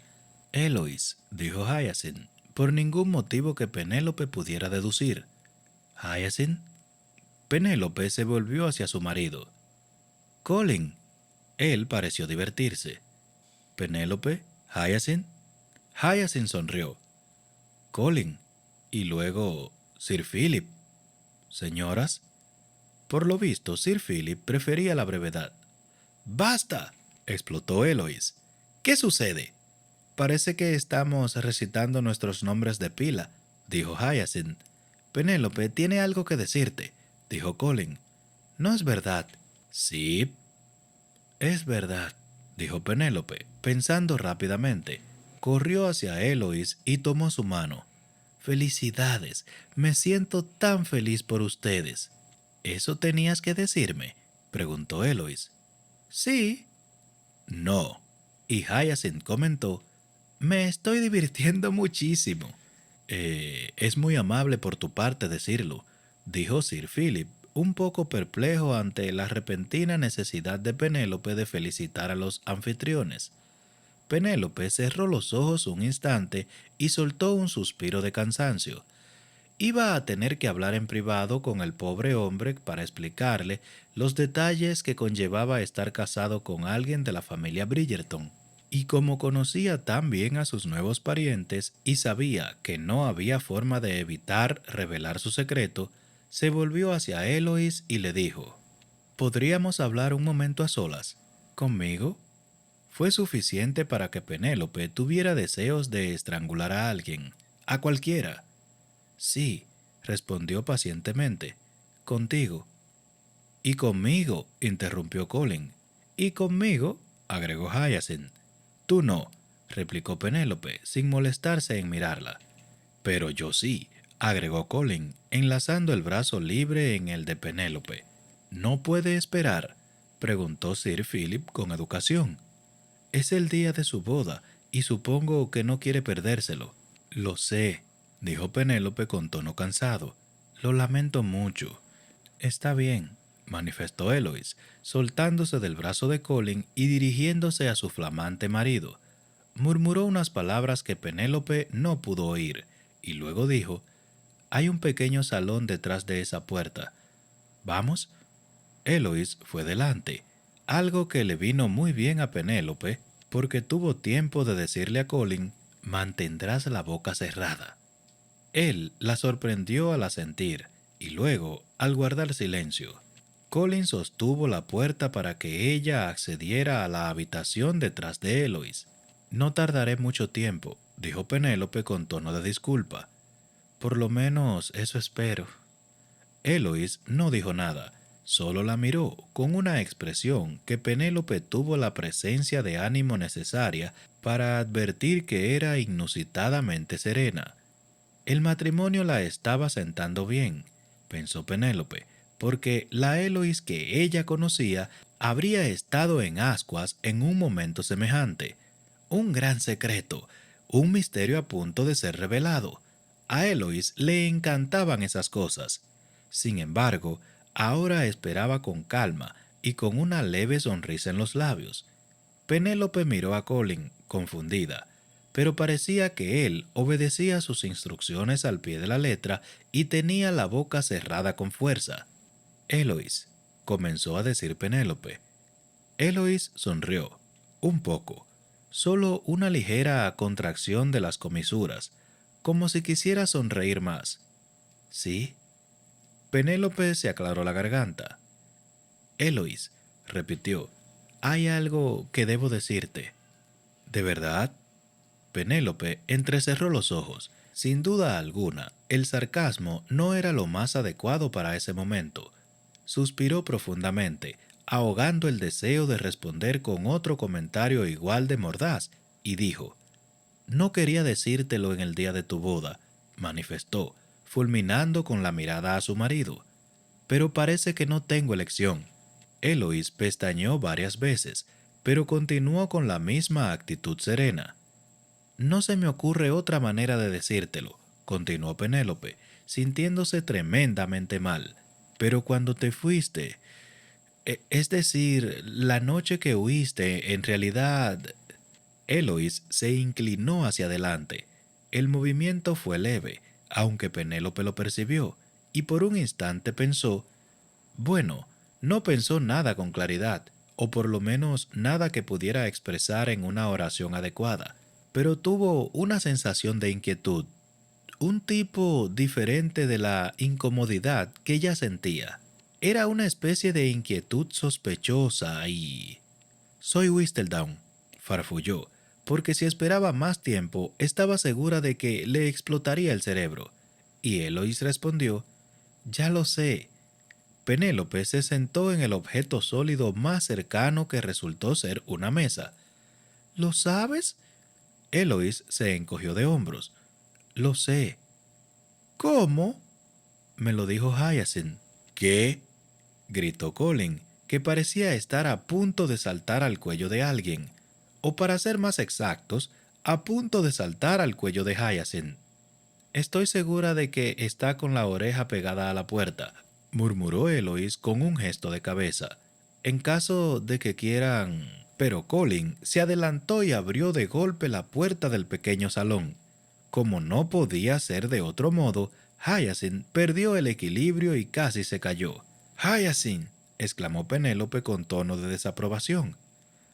Eloise, dijo Hyacinth, por ningún motivo que Penélope pudiera deducir. ¿Hyacinth? Penélope se volvió hacia su marido. Colin. Él pareció divertirse. Penélope, Hyacinth. Hyacinth sonrió. Colin. Y luego Sir Philip. Señoras. Por lo visto, Sir Philip prefería la brevedad. ¡Basta!, explotó Eloise. ¿Qué sucede? Parece que estamos recitando nuestros nombres de pila, dijo Hyacinth. Penélope tiene algo que decirte, dijo Colin. No es verdad. Sí. Es verdad, dijo Penélope, pensando rápidamente. Corrió hacia Eloise y tomó su mano. Felicidades, me siento tan feliz por ustedes. ¿Eso tenías que decirme?, preguntó Eloise. Sí. No. Y Hyacinth comentó, me estoy divirtiendo muchísimo. Es muy amable por tu parte decirlo, dijo Sir Philip, un poco perplejo ante la repentina necesidad de Penélope de felicitar a los anfitriones. Penélope cerró los ojos un instante y soltó un suspiro de cansancio. Iba a tener que hablar en privado con el pobre hombre para explicarle los detalles que conllevaba estar casado con alguien de la familia Bridgerton. Y como conocía tan bien a sus nuevos parientes y sabía que no había forma de evitar revelar su secreto, se volvió hacia Eloise y le dijo, ¿podríamos hablar un momento a solas? ¿Conmigo? Fue suficiente para que Penélope tuviera deseos de estrangular a alguien, a cualquiera. Sí, respondió pacientemente, contigo. Y conmigo, interrumpió Colin. Y conmigo, agregó Hyacinth. Tú no, replicó Penélope, sin molestarse en mirarla. Pero yo sí, agregó Colin, enlazando el brazo libre en el de Penélope. ¿No puede esperar?, preguntó Sir Philip con educación. Es el día de su boda, y supongo que no quiere perdérselo. Lo sé, dijo Penélope con tono cansado. Lo lamento mucho. Está bien, manifestó Eloise, soltándose del brazo de Colin y dirigiéndose a su flamante marido. Murmuró unas palabras que Penélope no pudo oír, y luego dijo, hay un pequeño salón detrás de esa puerta. ¿Vamos? Eloise fue delante, algo que le vino muy bien a Penélope, porque tuvo tiempo de decirle a Colin, mantendrás la boca cerrada. Él la sorprendió al asentir, y luego al guardar silencio. Colin sostuvo la puerta para que ella accediera a la habitación detrás de Eloise. No tardaré mucho tiempo, dijo Penélope con tono de disculpa. Por lo menos eso espero. Eloise no dijo nada, solo la miró con una expresión que Penélope tuvo la presencia de ánimo necesaria para advertir que era inusitadamente serena. El matrimonio la estaba sentando bien, pensó Penélope, porque la Eloise que ella conocía habría estado en ascuas en un momento semejante. un gran secreto, un misterio a punto de ser revelado. A Eloís le encantaban esas cosas. Sin embargo, ahora esperaba con calma y con una leve sonrisa en los labios. Penélope miró a Colin, confundida, pero parecía que él obedecía sus instrucciones al pie de la letra y tenía la boca cerrada con fuerza. Eloís, comenzó a decir Penélope. Eloís sonrió, un poco, solo una ligera contracción de las comisuras, como si quisiera sonreír más. ¿Sí? Penélope se aclaró la garganta. Eloís, repitió, hay algo que debo decirte. ¿De verdad? Penélope entrecerró los ojos. Sin duda alguna, el sarcasmo no era lo más adecuado para ese momento. Suspiró profundamente, ahogando el deseo de responder con otro comentario igual de mordaz, y dijo: «No quería decírtelo en el día de tu boda», manifestó, fulminando con la mirada a su marido. «Pero parece que no tengo elección». Eloís pestañeó varias veces, pero continuó con la misma actitud serena. «No se me ocurre otra manera de decírtelo», continuó Penélope, sintiéndose tremendamente mal. «Pero cuando te fuiste, es decir, la noche que huiste, en realidad...» Eloís se inclinó hacia adelante. El movimiento fue leve, aunque Penélope lo percibió, y por un instante pensó, bueno, no pensó nada con claridad, o por lo menos nada que pudiera expresar en una oración adecuada, pero tuvo una sensación de inquietud, un tipo diferente de la incomodidad que ella sentía. Era una especie de inquietud sospechosa y... «Soy Whistledown», farfulló, porque si esperaba más tiempo estaba segura de que le explotaría el cerebro. Y Eloís respondió: «Ya lo sé». Penélope se sentó en el objeto sólido más cercano, que resultó ser una mesa. «¿Lo sabes?» Eloís se encogió de hombros. «Lo sé». «¿Cómo?» «Me lo dijo Hyacinth». «¿Qué?», gritó Colin, que parecía estar a punto de saltar al cuello de alguien, o para ser más exactos, a punto de saltar al cuello de Hyacinth. «Estoy segura de que está con la oreja pegada a la puerta», murmuró Eloís con un gesto de cabeza. «En caso de que quieran...». Pero Colin se adelantó y abrió de golpe la puerta del pequeño salón. Como no podía ser de otro modo, Hyacinth perdió el equilibrio y casi se cayó. «Hyacinth», exclamó Penélope con tono de desaprobación.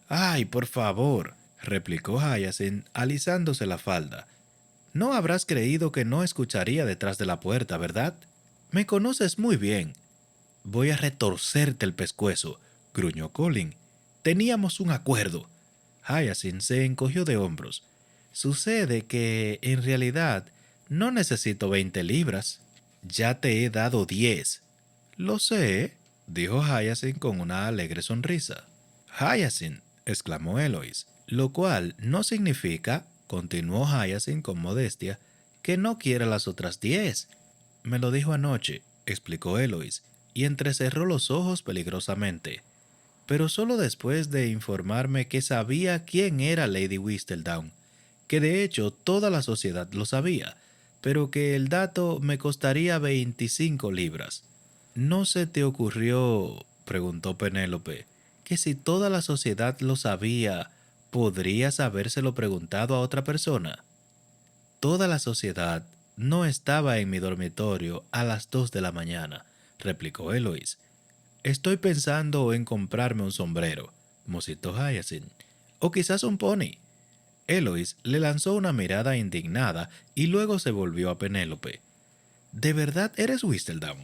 «Ay, por favor», replicó Hyacinth alisándose la falda. «No habrás creído que no escucharía detrás de la puerta, ¿verdad? Me conoces muy bien». «Voy a retorcerte el pescuezo», gruñó Colin. «Teníamos un acuerdo». Hyacinth se encogió de hombros. «Sucede que, en realidad, no necesito 20 libras. Ya te he dado 10». «Lo sé», dijo Hyacinth con una alegre sonrisa. «Hyacinth», exclamó Eloís, «lo cual no significa», continuó Hyacinth con modestia, «que no quiera las otras 10. Me lo dijo anoche», explicó Eloís, y entrecerró los ojos peligrosamente. «Pero solo después de informarme que sabía quién era Lady Whistledown, que de hecho toda la sociedad lo sabía, pero que el dato me costaría 25 libras. «¿No se te ocurrió», preguntó Penélope, «que si toda la sociedad lo sabía, podrías habérselo preguntado a otra persona?» «Toda la sociedad no estaba en mi dormitorio a las 2 de la mañana», replicó Eloís. «Estoy pensando en comprarme un sombrero», musitó Hyacinth, «o quizás un pony». Eloís le lanzó una mirada indignada y luego se volvió a Penélope. «¿De verdad eres Whistledown?»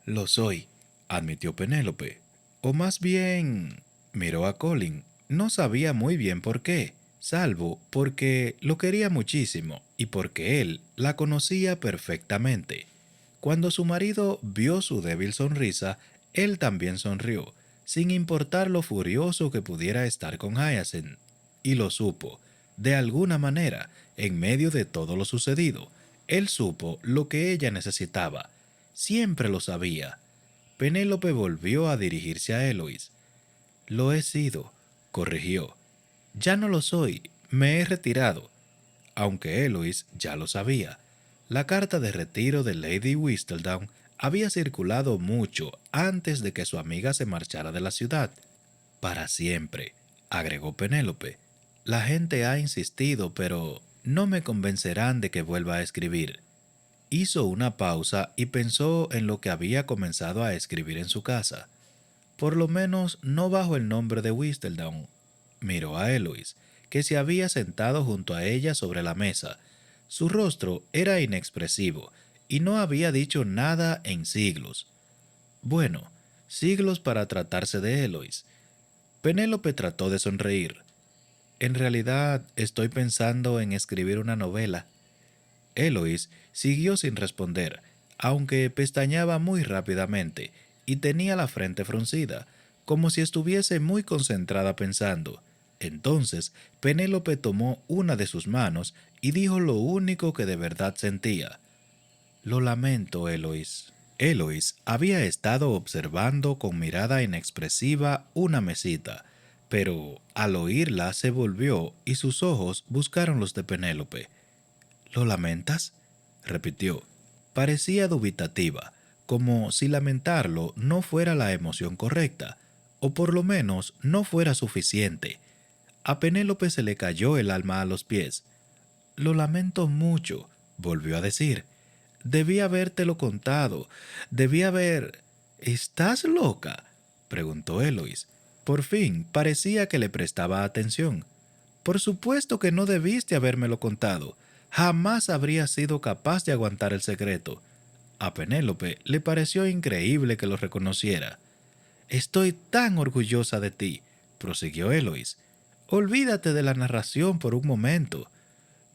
«Lo soy», admitió Penélope. «O más bien...». Miró a Colin. No sabía muy bien por qué, salvo porque lo quería muchísimo y porque él la conocía perfectamente. Cuando su marido vio su débil sonrisa, él también sonrió, sin importar lo furioso que pudiera estar con Hyacinth. Y lo supo, de alguna manera, en medio de todo lo sucedido. Él supo lo que ella necesitaba. Siempre lo sabía. Penélope volvió a dirigirse a Eloís. «Lo he sido», corrigió. «Ya no lo soy, Me he retirado, aunque Eloise ya lo sabía. La carta de retiro de Lady Whistledown había circulado mucho antes de que su amiga se marchara de la ciudad. Para siempre, agregó Penélope. La gente ha insistido, pero no me convencerán de que vuelva a escribir. Hizo una pausa y pensó en lo que había comenzado a escribir en su casa. Por lo menos no bajo el nombre de Whistledown. Miró a Eloise, que se había sentado junto a ella sobre la mesa. Su rostro era inexpresivo y no había dicho nada en siglos. Bueno, siglos para tratarse de Eloise. Penélope trató de sonreír. En realidad estoy pensando en escribir una novela. Eloise siguió sin responder, aunque pestañeaba muy rápidamente y tenía la frente fruncida, como si estuviese muy concentrada pensando. Entonces Penélope tomó una de sus manos y dijo lo único que de verdad sentía. Lo lamento, Eloise. Eloise había estado observando con mirada inexpresiva una mesita, pero al oírla se volvió y sus ojos buscaron los de Penélope. ¿Lo lamentas?, repitió. Parecía dubitativa, como si lamentarlo no fuera la emoción correcta, o por lo menos no fuera suficiente. A Penélope se le cayó el alma a los pies. Lo lamento mucho, volvió a decir. Debí habértelo contado. Debí haber... ¿Estás loca?, preguntó Eloise. Por fin parecía que le prestaba atención. Por supuesto que no debiste habérmelo contado. Jamás habría sido capaz de aguantar el secreto. A Penélope le pareció increíble que lo reconociera. Estoy tan orgullosa de ti, prosiguió Eloise. Olvídate de la narración por un momento.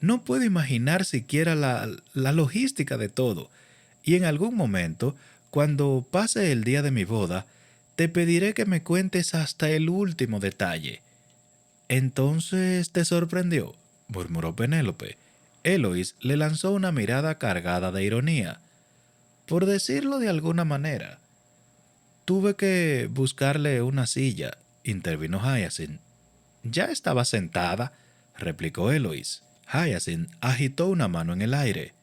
No puedo imaginar siquiera la logística de todo. Y en algún momento, cuando pase el día de mi boda, te pediré que me cuentes hasta el último detalle. Entonces te sorprendió, murmuró Penélope. Eloise le lanzó una mirada cargada de ironía. Por decirlo de alguna manera. Tuve que buscarle una silla, intervino Hyacinth. Ya estaba sentada, replicó Eloise. Hyacinth agitó una mano en el aire.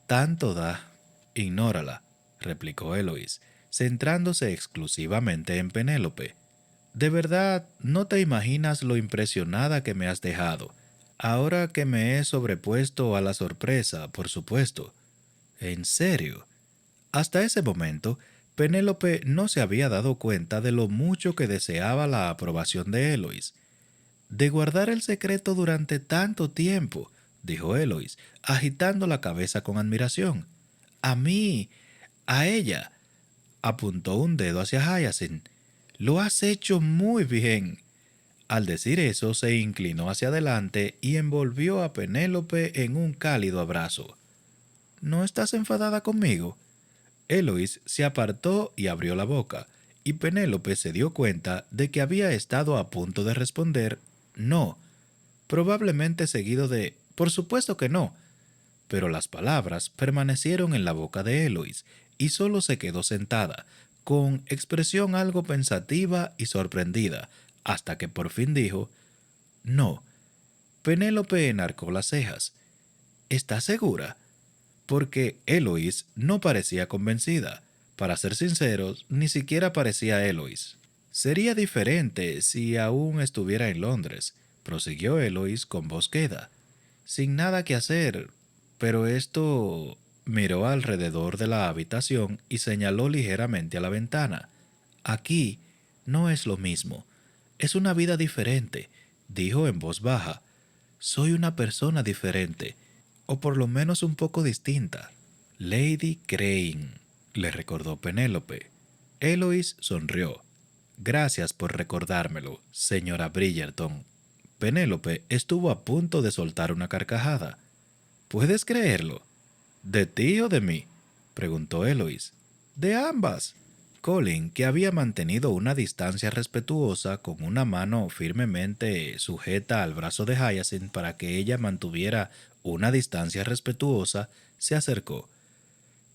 Tanto da. Ignórala, replicó Eloise, centrándose exclusivamente en Penélope. De verdad, no te imaginas lo impresionada que me has dejado. Ahora que me he sobrepuesto a la sorpresa, por supuesto. ¿En serio? Hasta ese momento, Penélope no se había dado cuenta de lo mucho que deseaba la aprobación de Eloise. De guardar el secreto durante tanto tiempo, dijo Eloise, agitando la cabeza con admiración. A mí, a ella. Apuntó un dedo hacia Hyacinth. Lo has hecho muy bien. Al decir eso, se inclinó hacia adelante y envolvió a Penélope en un cálido abrazo. ¿No estás enfadada conmigo? Eloise se apartó y abrió la boca, y Penélope se dio cuenta de que había estado a punto de responder no, probablemente seguido de por supuesto que no, pero las palabras permanecieron en la boca de Eloise y solo se quedó sentada, con expresión algo pensativa y sorprendida, hasta que por fin dijo no. Penélope enarcó las cejas. ¿Estás segura? Porque Eloise no parecía convencida. Para ser sinceros, ni siquiera parecía Eloise. Sería diferente si aún estuviera en Londres, prosiguió Eloise con voz queda. Sin nada que hacer, pero esto... Miró alrededor de la habitación y señaló ligeramente a la ventana. Aquí no es lo mismo. Es una vida diferente, dijo en voz baja. Soy una persona diferente, o por lo menos un poco distinta. Lady Crane, le recordó Penélope. Eloise sonrió. Gracias por recordármelo, señora Bridgerton. Penélope estuvo a punto de soltar una carcajada. ¿Puedes creerlo? ¿De ti o de mí?, preguntó Eloise. De ambas. Colin, que había mantenido una distancia respetuosa con una mano firmemente sujeta al brazo de Hyacinth para que ella mantuviera una distancia respetuosa, se acercó.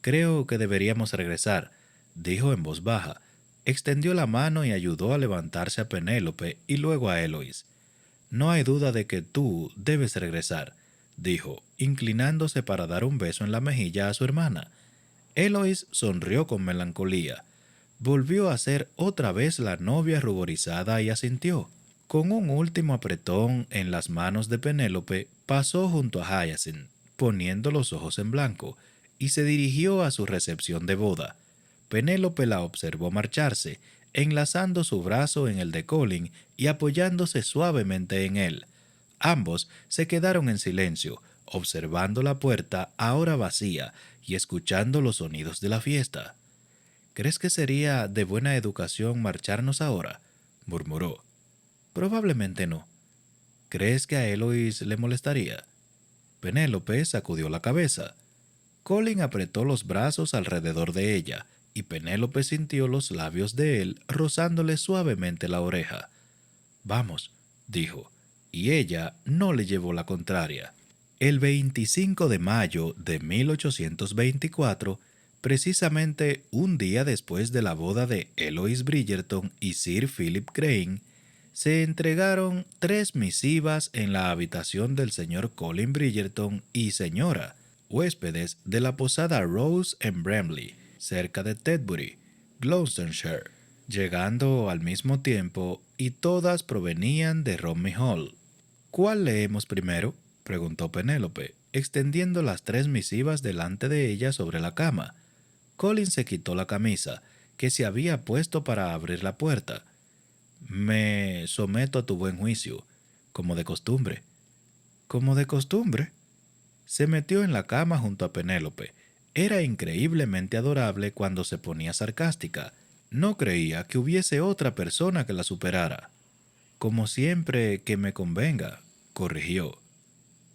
Creo que deberíamos regresar, dijo en voz baja. Extendió la mano y ayudó a levantarse a Penélope y luego a Eloise. No hay duda de que tú debes regresar, dijo, inclinándose para dar un beso en la mejilla a su hermana. Eloís sonrió con melancolía. Volvió a ser otra vez la novia ruborizada y asintió. Con un último apretón en las manos de Penélope, pasó junto a Hyacinth, poniendo los ojos en blanco, y se dirigió a su recepción de boda. Penélope la observó marcharse, enlazando su brazo en el de Colin y apoyándose suavemente en él. Ambos se quedaron en silencio, observando la puerta ahora vacía y escuchando los sonidos de la fiesta. ¿Crees que sería de buena educación marcharnos ahora?, murmuró. Probablemente no. ¿Crees que a Eloís le molestaría? Penélope sacudió la cabeza. Colin apretó los brazos alrededor de ella, y Penélope sintió los labios de él rozándole suavemente la oreja. Vamos, dijo, y ella no le llevó la contraria. El 25 de mayo de 1824, precisamente un día después de la boda de Eloise Bridgerton y Sir Philip Crane, se entregaron 3 misivas en la habitación del señor Colin Bridgerton y señora, huéspedes de la posada Rose en Bramley, cerca de Tetbury, Gloucestershire, llegando al mismo tiempo, y todas provenían de Romney Hall. ¿Cuál leemos primero?, preguntó Penélope, extendiendo las 3 misivas delante de ella sobre la cama. Colin se quitó la camisa, que se había puesto para abrir la puerta. Me someto a tu buen juicio, como de costumbre. ¿Como de costumbre? Se metió en la cama junto a Penélope. Era increíblemente adorable cuando se ponía sarcástica. No creía que hubiese otra persona que la superara. Como siempre que me convenga, corrigió.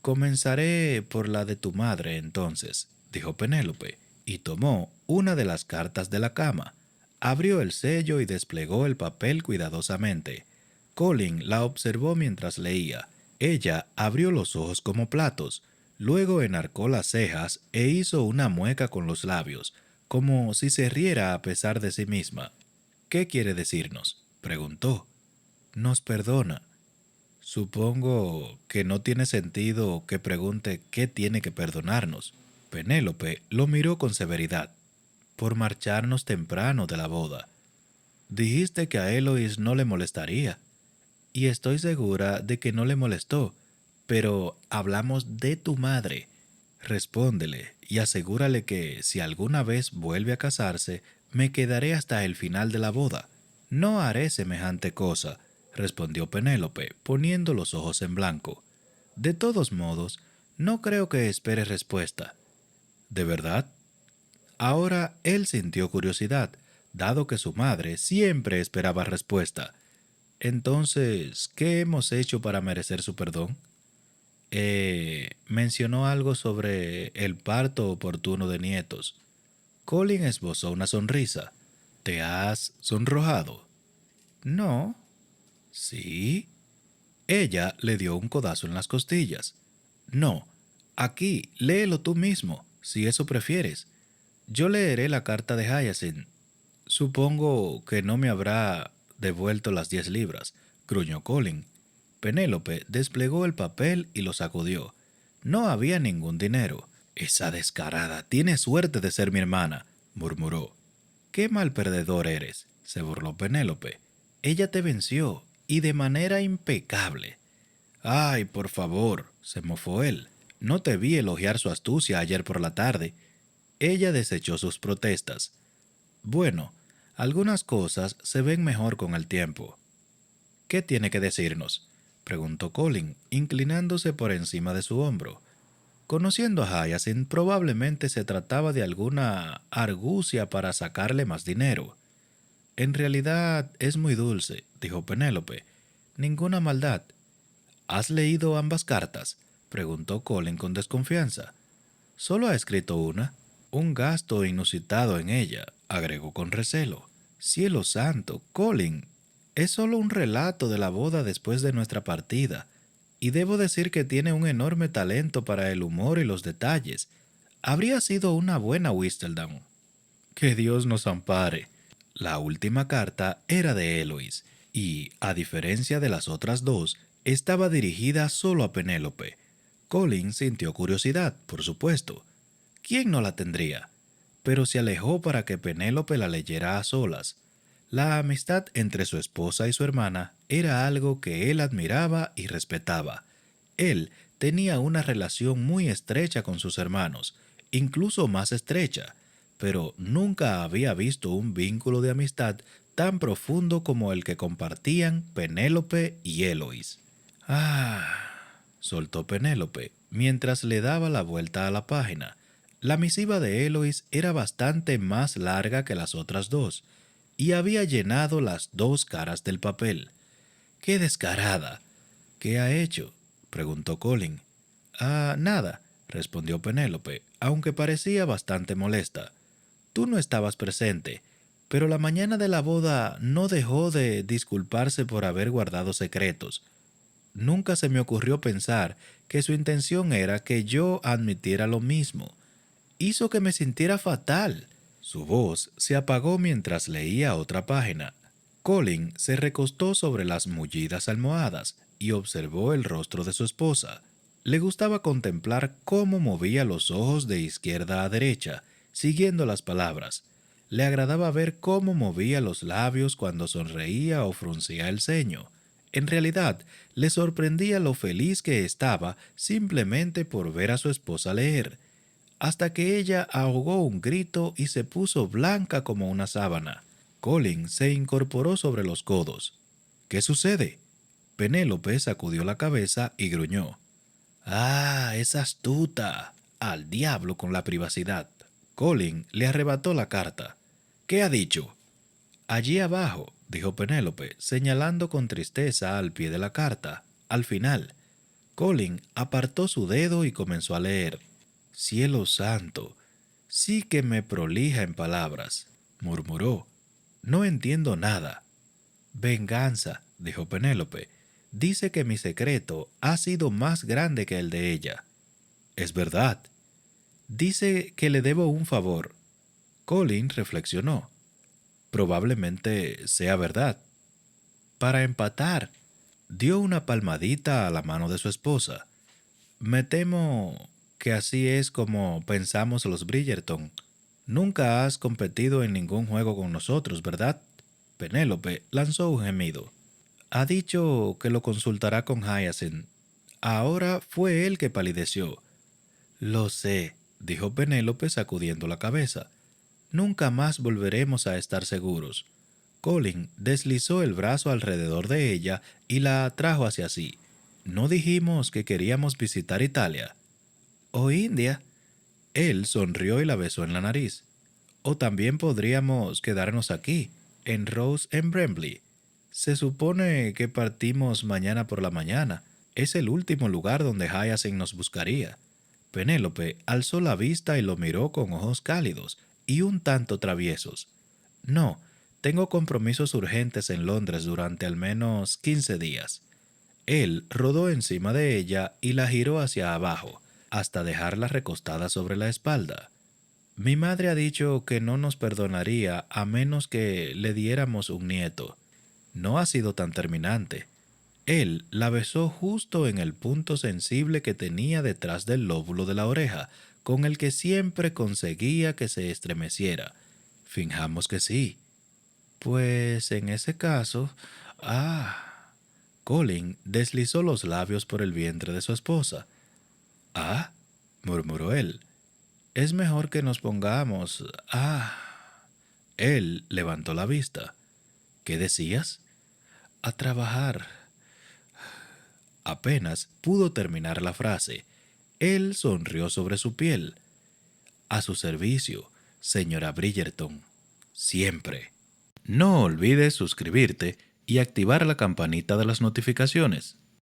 Comenzaré por la de tu madre, entonces, dijo Penélope, y tomó una de las cartas de la cama. Abrió el sello y desplegó el papel cuidadosamente. Colin la observó mientras leía. Ella abrió los ojos como platos, luego enarcó las cejas e hizo una mueca con los labios, como si se riera a pesar de sí misma. ¿Qué quiere decirnos?, preguntó. Nos perdona. Supongo que no tiene sentido que pregunte qué tiene que perdonarnos. Penélope lo miró con severidad. Por marcharnos temprano de la boda. Dijiste que a Eloís no le molestaría, y estoy segura de que no le molestó, pero hablamos de tu madre. Respóndele y asegúrale que, si alguna vez vuelve a casarse, me quedaré hasta el final de la boda. No haré semejante cosa, respondió Penélope, poniendo los ojos en blanco. De todos modos, no creo que espere respuesta. ¿De verdad? Ahora él sintió curiosidad, dado que su madre siempre esperaba respuesta. Entonces, ¿qué hemos hecho para merecer su perdón? Mencionó algo sobre el parto oportuno de nietos. Colin esbozó una sonrisa. ¿Te has sonrojado? No. ¿Sí? Ella le dio un codazo en las costillas. No. Aquí, léelo tú mismo, si eso prefieres. Yo leeré la carta de Hyacinth. Supongo que no me habrá devuelto las 10 libras, gruñó Colin. Penélope desplegó el papel y lo sacudió. No había ningún dinero. Esa descarada tiene suerte de ser mi hermana, murmuró. Qué mal perdedor eres, se burló Penélope. Ella te venció, y de manera impecable. Ay, por favor, se mofó él. No te vi elogiar su astucia ayer por la tarde. Ella desechó sus protestas. Bueno, algunas cosas se ven mejor con el tiempo. ¿Qué tiene que decirnos?, preguntó Colin, inclinándose por encima de su hombro. Conociendo a Hyacinth, probablemente se trataba de alguna argucia para sacarle más dinero. En realidad es muy dulce, dijo Penélope. Ninguna maldad. ¿Has leído ambas cartas?, preguntó Colin con desconfianza. Solo ha escrito una. Un gasto inusitado en ella, agregó con recelo. Cielo santo, Colin, es solo un relato de la boda después de nuestra partida, y debo decir que tiene un enorme talento para el humor y los detalles. Habría sido una buena Whistledown. Que Dios nos ampare. La última carta era de Eloís, y, a diferencia de las otras 2, estaba dirigida solo a Penélope. Colin sintió curiosidad, por supuesto. ¿Quién no la tendría? Pero se alejó para que Penélope la leyera a solas. La amistad entre su esposa y su hermana era algo que él admiraba y respetaba. Él tenía una relación muy estrecha con sus hermanos, incluso más estrecha, pero nunca había visto un vínculo de amistad tan profundo como el que compartían Penélope y Eloís. Soltó Penélope mientras le daba la vuelta a la página. La misiva de Eloís era bastante más larga que las otras dos, y había llenado las dos caras del papel. ¡Qué descarada! ¿Qué ha hecho?, preguntó Colin. Nada, respondió Penélope, aunque parecía bastante molesta. Tú no estabas presente, pero la mañana de la boda no dejó de disculparse por haber guardado secretos. Nunca se me ocurrió pensar que su intención era que yo admitiera lo mismo. Hizo que me sintiera fatal. Su voz se apagó mientras leía otra página. Colin se recostó sobre las mullidas almohadas y observó el rostro de su esposa. Le gustaba contemplar cómo movía los ojos de izquierda a derecha, siguiendo las palabras. Le agradaba ver cómo movía los labios cuando sonreía o fruncía el ceño. En realidad, le sorprendía lo feliz que estaba simplemente por ver a su esposa leer, hasta que ella ahogó un grito y se puso blanca como una sábana. Colin se incorporó sobre los codos. ¿Qué sucede? Penélope sacudió la cabeza y gruñó. Es astuta. Al diablo con la privacidad. Colin le arrebató la carta. ¿Qué ha dicho? Allí abajo, dijo Penélope, señalando con tristeza al pie de la carta, al final. Colin apartó su dedo y comenzó a leer. Cielo santo, sí que me prolija en palabras, murmuró. No entiendo nada. Venganza, dijo Penélope. Dice que mi secreto ha sido más grande que el de ella. Es verdad. Dice que le debo un favor. Colin reflexionó. Probablemente sea verdad. Para empatar, dio una palmadita a la mano de su esposa. Me temo que así es como pensamos los Bridgerton. Nunca has competido en ningún juego con nosotros, ¿verdad? Penélope lanzó un gemido. Ha dicho que lo consultará con Hyacinth. Ahora fue él que palideció. Lo sé, dijo Penélope sacudiendo la cabeza. Nunca más volveremos a estar seguros. Colin deslizó el brazo alrededor de ella y la atrajo hacia sí. ¿No dijimos que queríamos visitar Italia? ¿O India? Él sonrió y la besó en la nariz. O también podríamos quedarnos aquí, en Rose en Bramley. Se supone que partimos mañana por la mañana. Es el último lugar donde Hyacinth nos buscaría. Penélope alzó la vista y lo miró con ojos cálidos y un tanto traviesos. No, tengo compromisos urgentes en Londres durante al menos 15 días. Él rodó encima de ella y la giró hacia abajo, hasta dejarla recostada sobre la espalda. Mi madre ha dicho que no nos perdonaría a menos que le diéramos un nieto. No ha sido tan terminante. Él la besó justo en el punto sensible que tenía detrás del lóbulo de la oreja, con el que siempre conseguía que se estremeciera. Finjamos que sí. Pues en ese caso... Colin deslizó los labios por el vientre de su esposa. Murmuró él. Es mejor que nos pongamos... Él levantó la vista. ¿Qué decías? A trabajar. Apenas pudo terminar la frase. Él sonrió sobre su piel. A su servicio, señora Bridgerton. Siempre. No olvides suscribirte y activar la campanita de las notificaciones.